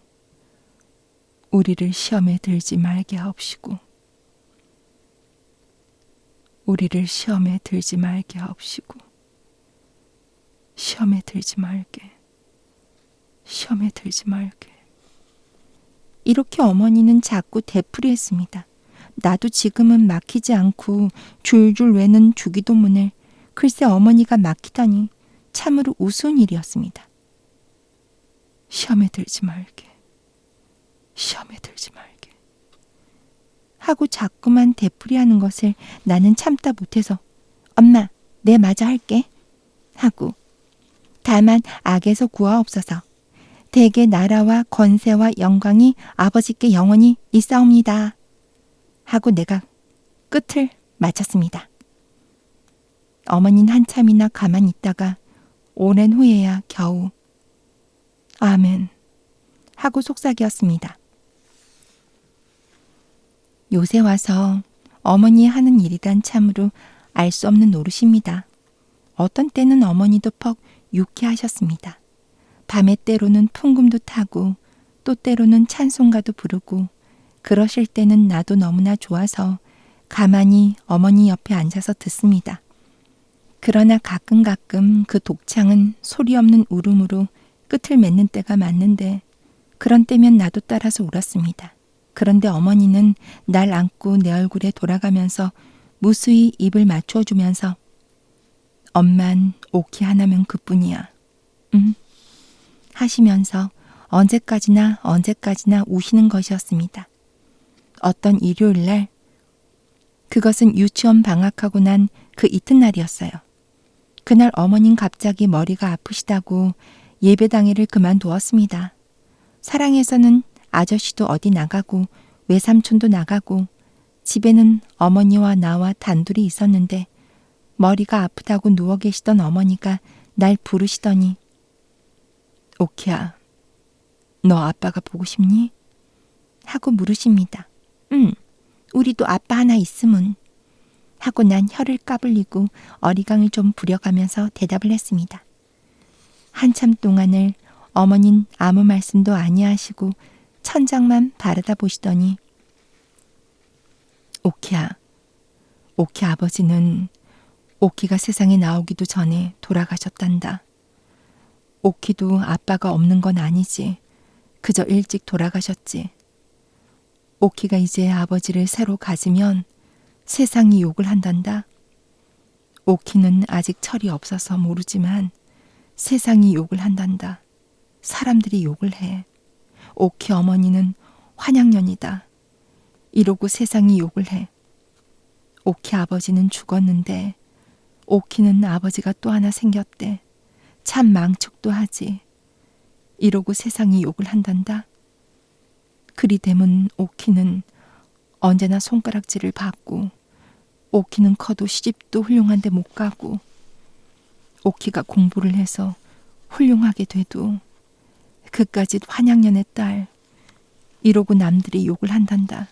우리를 시험에 들지 말게 하옵시고 우리를 시험에 들지 말게 하옵시고 시험에 들지 말게 시험에 들지 말게. 이렇게 어머니는 자꾸 되풀이했습니다. 나도 지금은 막히지 않고 줄줄 외는 주기도문을 글쎄 어머니가 막히다니 참으로 우스운 일이었습니다. 시험에 들지 말게. 시험에 들지 말게. 하고 자꾸만 되풀이하는 것을 나는 참다 못해서 엄마, 내 마저 할게. 하고 다만 악에서 구하옵소서. 대개 나라와 권세와 영광이 아버지께 영원히 있사옵니다. 하고 내가 끝을 마쳤습니다. 어머니는 한참이나 가만히 있다가 오랜 후에야 겨우 아멘 하고 속삭였습니다. 요새 와서 어머니 하는 일이란 참으로 알 수 없는 노릇입니다. 어떤 때는 어머니도 퍽 유쾌하셨습니다. 밤에 때로는 풍금도 타고 또 때로는 찬송가도 부르고 그러실 때는 나도 너무나 좋아서 가만히 어머니 옆에 앉아서 듣습니다. 그러나 가끔 그 독창은 소리 없는 울음으로 끝을 맺는 때가 많는데 그런 때면 나도 따라서 울었습니다. 그런데 어머니는 날 안고 내 얼굴에 돌아가면서 무수히 입을 맞추어 주면서 엄만 오키 하나면 그뿐이야. 하시면서 언제까지나 우시는 것이었습니다. 어떤 일요일날 그것은 유치원 방학하고 난 그 이튿날이었어요. 그날 어머님 갑자기 머리가 아프시다고 예배당회를 그만두었습니다. 사랑에서는 아저씨도 어디 나가고 외삼촌도 나가고 집에는 어머니와 나와 단둘이 있었는데 머리가 아프다고 누워 계시던 어머니가 날 부르시더니 오키야, 너 아빠가 보고 싶니? 하고 물으십니다. 우리도 아빠 하나 있으면 하고 난 혀를 까불리고 어리광을 좀 부려가면서 대답을 했습니다. 한참 동안을 어머닌 아무 말씀도 아니하시고 천장만 바라다 보시더니 오키야, 오키 아버지는 오키가 세상에 나오기도 전에 돌아가셨단다. 오키도 아빠가 없는 건 아니지. 그저 일찍 돌아가셨지. 오키가 이제 아버지를 새로 가지면 세상이 욕을 한단다. 오키는 아직 철이 없어서 모르지만 세상이 욕을 한단다. 사람들이 욕을 해. 오키 어머니는 환양년이다. 이러고 세상이 욕을 해. 오키 아버지는 죽었는데 오키는 아버지가 또 하나 생겼대. 참 망측도 하지. 이러고 세상이 욕을 한단다. 그리 되면 오키는 언제나 손가락질을 받고, 오키는 커도 시집도 훌륭한데 못 가고, 오키가 공부를 해서 훌륭하게 돼도 그까짓 환양년의 딸, 이러고 남들이 욕을 한단다.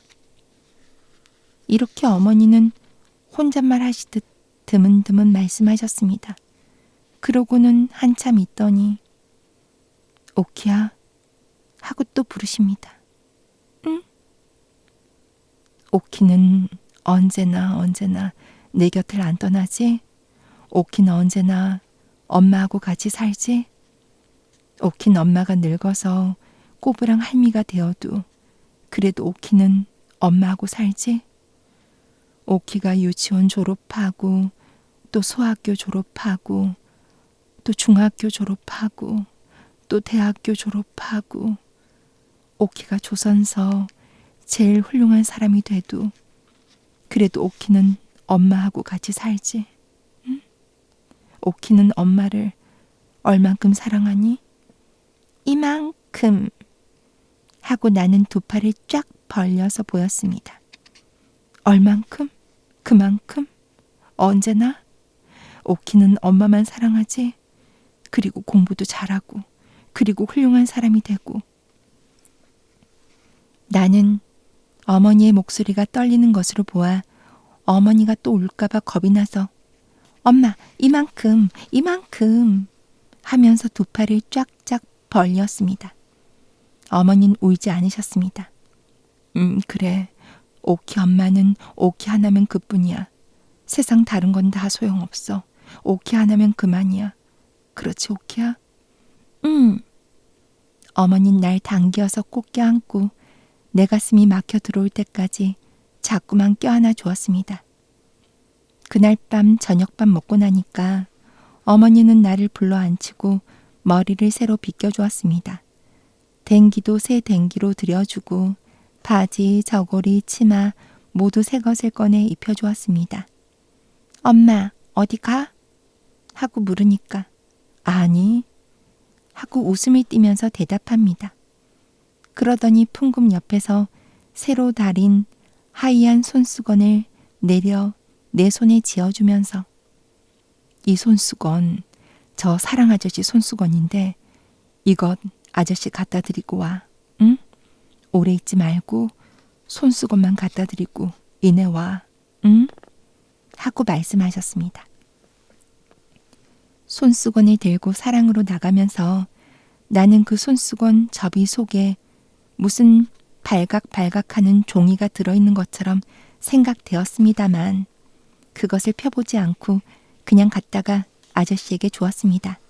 이렇게 어머니는 혼잣말 하시듯 드문드문 말씀하셨습니다. 그러고는 한참 있더니 오키야 하고 또 부르십니다. 응? 오키는 언제나 내 곁을 안 떠나지? 오키는 언제나 엄마하고 같이 살지? 오키는 엄마가 늙어서 꼬부랑 할미가 되어도 그래도 오키는 엄마하고 살지? 오키가 유치원 졸업하고 또 소학교 졸업하고 또 중학교 졸업하고 또 대학교 졸업하고 오키가 조선서 제일 훌륭한 사람이 돼도 그래도 오키는 엄마하고 같이 살지. 응? 오키는 엄마를 얼만큼 사랑하니? 이만큼 하고 나는 두 팔을 쫙 벌려서 보였습니다. 얼만큼? 그만큼? 언제나? 오키는 엄마만 사랑하지? 그리고 공부도 잘하고 그리고 훌륭한 사람이 되고. 나는 어머니의 목소리가 떨리는 것으로 보아 어머니가 또 울까봐 겁이 나서 엄마 이만큼 하면서 두 팔을 쫙쫙 벌렸습니다. 어머니는 울지 않으셨습니다. 그래. 오키 엄마는 오키 하나면 그뿐이야. 세상 다른 건 다 소용없어. 오키 하나면 그만이야. 그렇지 오키야? 어머니는 날 당겨서 꼭 껴안고 내 가슴이 막혀 들어올 때까지 자꾸만 껴안아 주었습니다. 그날 밤 저녁밥 먹고 나니까 어머니는 나를 불러 앉히고 머리를 새로 빗겨주었습니다. 댕기도 새 댕기로 들여주고 바지, 저고리, 치마 모두 새 것을 꺼내 입혀주었습니다. 엄마 어디 가? 하고 물으니까 아니 하고 웃음을 띠면서 대답합니다. 그러더니 풍금 옆에서 새로 달인 하얀 손수건을 내려 내 손에 쥐어주면서 이 손수건 저 사랑 아저씨 손수건인데 이것 아저씨 갖다 드리고 와. 응? 오래 있지 말고 손수건만 갖다 드리고 이내 와. 응? 하고 말씀하셨습니다. 손수건을 들고 사랑으로 나가면서 나는 그 손수건 접이 속에 무슨 발각발각하는 종이가 들어있는 것처럼 생각되었습니다만 그것을 펴보지 않고 그냥 갖다가 아저씨에게 주었습니다.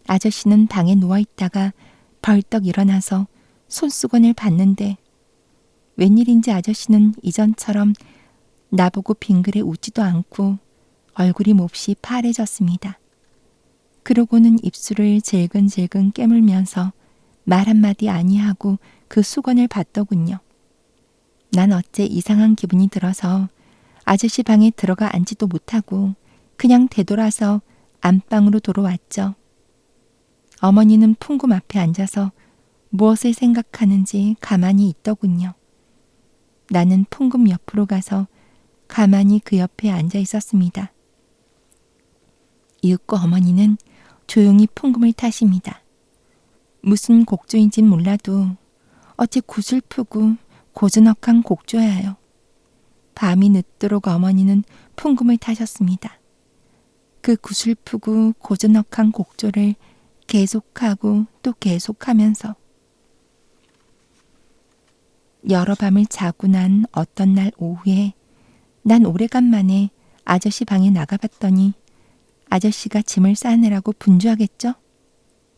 아저씨는 방에 누워있다가 벌떡 일어나서 손수건을 봤는데 웬일인지 아저씨는 이전처럼 나보고 빙그레 웃지도 않고 얼굴이 몹시 파래졌습니다. 그러고는 입술을 질근질근 깨물면서 말 한마디 아니하고 그 수건을 봤더군요. 난 어째 이상한 기분이 들어서 아저씨 방에 들어가 앉지도 못하고 그냥 되돌아서 안방으로 돌아왔죠. 어머니는 풍금 앞에 앉아서 무엇을 생각하는지 가만히 있더군요. 나는 풍금 옆으로 가서 가만히 그 옆에 앉아 있었습니다. 이윽고 어머니는 조용히 풍금을 타십니다. 무슨 곡조인진 몰라도 어찌 구슬프고 고즈넉한 곡조야요. 밤이 늦도록 어머니는 풍금을 타셨습니다. 그 구슬프고 고즈넉한 곡조를 계속하고 또 계속하면서 여러 밤을 자고 난 어떤 날 오후에 난 오래간만에 아저씨 방에 나가봤더니 아저씨가 짐을 싸느라고 분주하겠죠?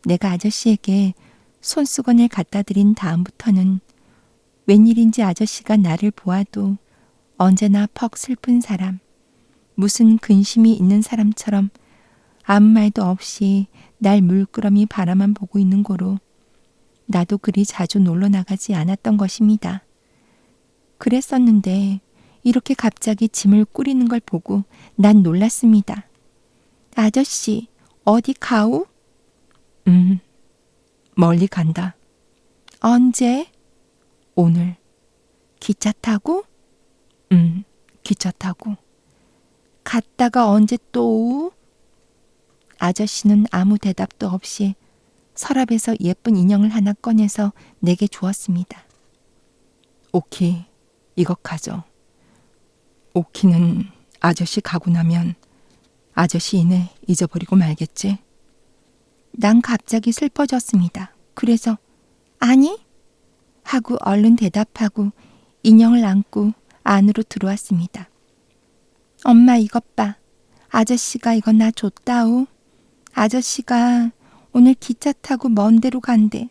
내가 아저씨에게 손수건을 갖다 드린 다음부터는 웬일인지 아저씨가 나를 보아도 언제나 퍽 슬픈 사람, 무슨 근심이 있는 사람처럼 아무 말도 없이 날 물끄러미 바라만 보고 있는 고로 나도 그리 자주 놀러 나가지 않았던 것입니다. 그랬었는데 이렇게 갑자기 짐을 꾸리는 걸 보고 난 놀랐습니다. 아저씨, 어디 가오? 멀리 간다. 언제? 오늘. 기차 타고? 기차 타고. 갔다가 언제 또 오우? 아저씨는 아무 대답도 없이 서랍에서 예쁜 인형을 하나 꺼내서 내게 주었습니다. 오키, 이것 가져. 오키는 아저씨 가고 나면 아저씨 이내 잊어버리고 말겠지? 난 갑자기 슬퍼졌습니다. 그래서 아니? 하고 얼른 대답하고 인형을 안고 안으로 들어왔습니다. 엄마 이것 봐. 아저씨가 이거 나 줬다오. 아저씨가 오늘 기차 타고 먼 데로 간대.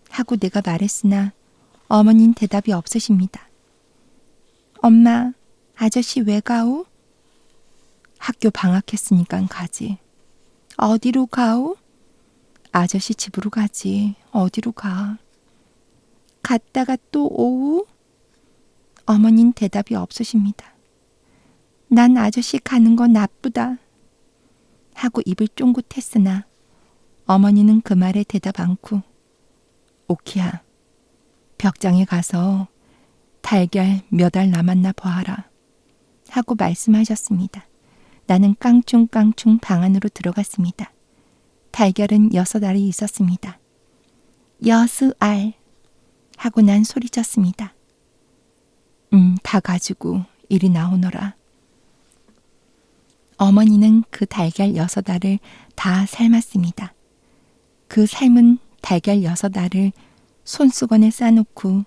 하고 내가 말했으나 어머니는 대답이 없으십니다. 엄마, 아저씨 왜 가오? 학교 방학했으니까 가지. 어디로 가오? 아저씨 집으로 가지. 어디로 가? 갔다가 또 오우? 어머니는 대답이 없으십니다. 난 아저씨 가는 거 나쁘다. 하고 입을 쫑긋했으나 어머니는 그 말에 대답 않고 오키야, 벽장에 가서 달걀 몇 알 남았나 봐라. 하고 말씀하셨습니다. 나는 깡충깡충 방 안으로 들어갔습니다. 달걀은 6알이 있었습니다. 6알 하고 난 소리쳤습니다. 다 가지고 이리 나오너라. 어머니는 그 달걀 6알을 다 삶았습니다. 그 삶은 달걀 6알을 손수건에 싸놓고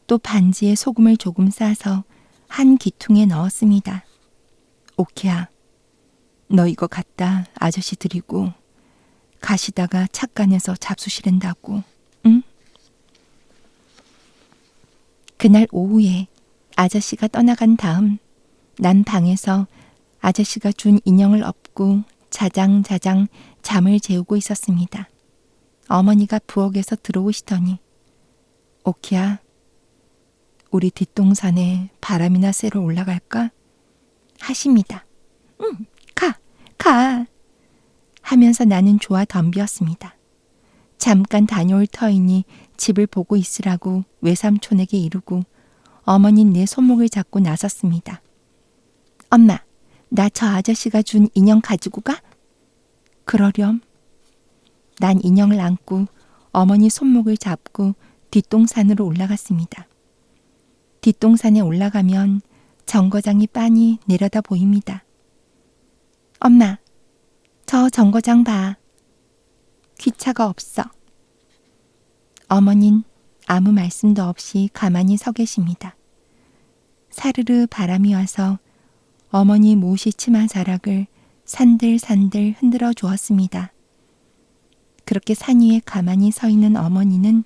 또 반지에 소금을 조금 싸서 한 기퉁에 넣었습니다. 오키야, 너 이거 갖다 아저씨 드리고 가시다가 착간에서 잡수시랜다고. 응? 그날 오후에 아저씨가 떠나간 다음 난 방에서 아저씨가 준 인형을 업고 자장자장 잠을 재우고 있었습니다. 어머니가 부엌에서 들어오시더니 오키야, 우리 뒷동산에 바람이나 쐬러 올라갈까? 하십니다. 가 하면서 나는 좋아 덤비었습니다. 잠깐 다녀올 터이니 집을 보고 있으라고 외삼촌에게 이르고 어머니는 내 손목을 잡고 나섰습니다. 엄마, 나 저 아저씨가 준 인형 가지고 가? 그러렴. 난 인형을 안고 어머니 손목을 잡고 뒷동산으로 올라갔습니다. 뒷동산에 올라가면 정거장이 빤히 내려다 보입니다. 엄마, 저 정거장 봐. 기차가 없어. 어머닌 아무 말씀도 없이 가만히 서 계십니다. 사르르 바람이 와서 어머니 모시 치마 자락을 산들산들 흔들어 주었습니다. 그렇게 산 위에 가만히 서 있는 어머니는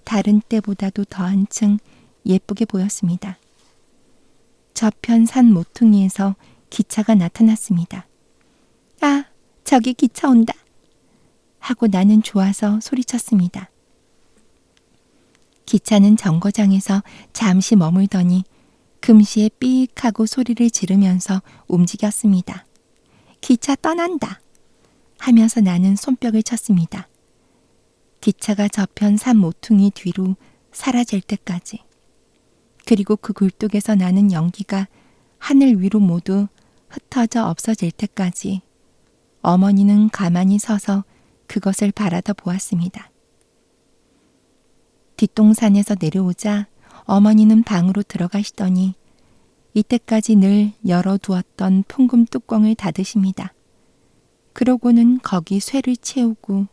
다른 때보다도 더 한층 예쁘게 보였습니다. 저편 산 모퉁이에서 기차가 나타났습니다. 아, 저기 기차 온다. 하고 나는 좋아서 소리쳤습니다. 기차는 정거장에서 잠시 머물더니 금시에 삑 하고 소리를 지르면서 움직였습니다. 기차 떠난다. 하면서 나는 손뼉을 쳤습니다. 기차가 저편 산 모퉁이 뒤로 사라질 때까지. 그리고 그 굴뚝에서 나는 연기가 하늘 위로 모두 흩어져 없어질 때까지 어머니는 가만히 서서 그것을 바라다 보았습니다. 뒷동산에서 내려오자 어머니는 방으로 들어가시더니 이때까지 늘 열어두었던 풍금 뚜껑을 닫으십니다. 그러고는 거기 쇠를 채우고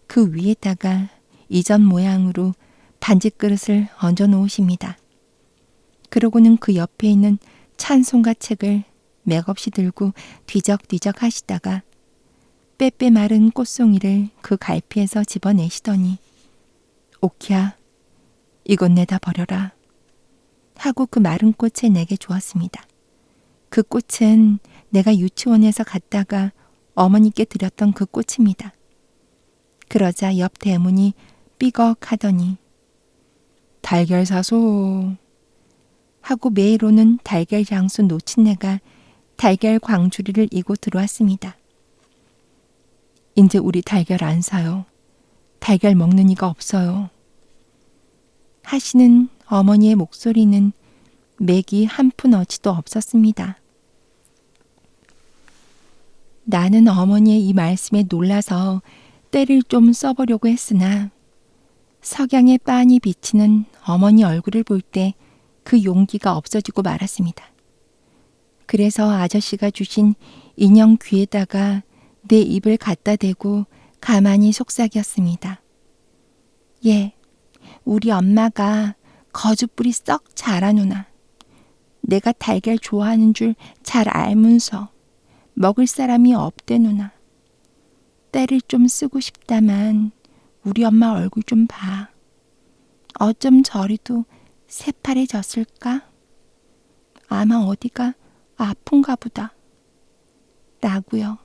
그 위에다가 이전 모양으로 반지그릇을 얹어 놓으십니다. 그러고는 그 옆에 있는 찬송가 책을 맥없이 들고 뒤적뒤적 하시다가 빼빼 마른 꽃송이를 그 갈피에서 집어내시더니 오키야, 이건 내다 버려라. 하고 그 마른 꽃을 내게 주었습니다. 그 꽃은 내가 유치원에서 갔다가 어머니께 드렸던 그 꽃입니다. 그러자 옆 대문이 삐걱 하더니 달걀 사소 하고 매일 오는 달걀 장수 노친네가 달걀 광주리를 이고 들어왔습니다. 이제 우리 달걀 안 사요. 달걀 먹는 이가 없어요. 하시는 어머니의 목소리는 맥이 한 푼 어치도 없었습니다. 나는 어머니의 이 말씀에 놀라서 때를 좀 써보려고 했으나 석양에 빤히 비치는 어머니 얼굴을 볼 때 그 용기가 없어지고 말았습니다. 그래서 아저씨가 주신 인형 귀에다가 내 입을 갖다 대고 가만히 속삭였습니다. 예, 우리 엄마가 거주뿔이 썩 자라누나. 내가 달걀 좋아하는 줄 잘 알면서 먹을 사람이 없대누나. 때를 좀 쓰고 싶다만 우리 엄마 얼굴 좀 봐. 어쩜 저리도 새파래졌을까? 아마 어디가 아픈가 보다. 라고요.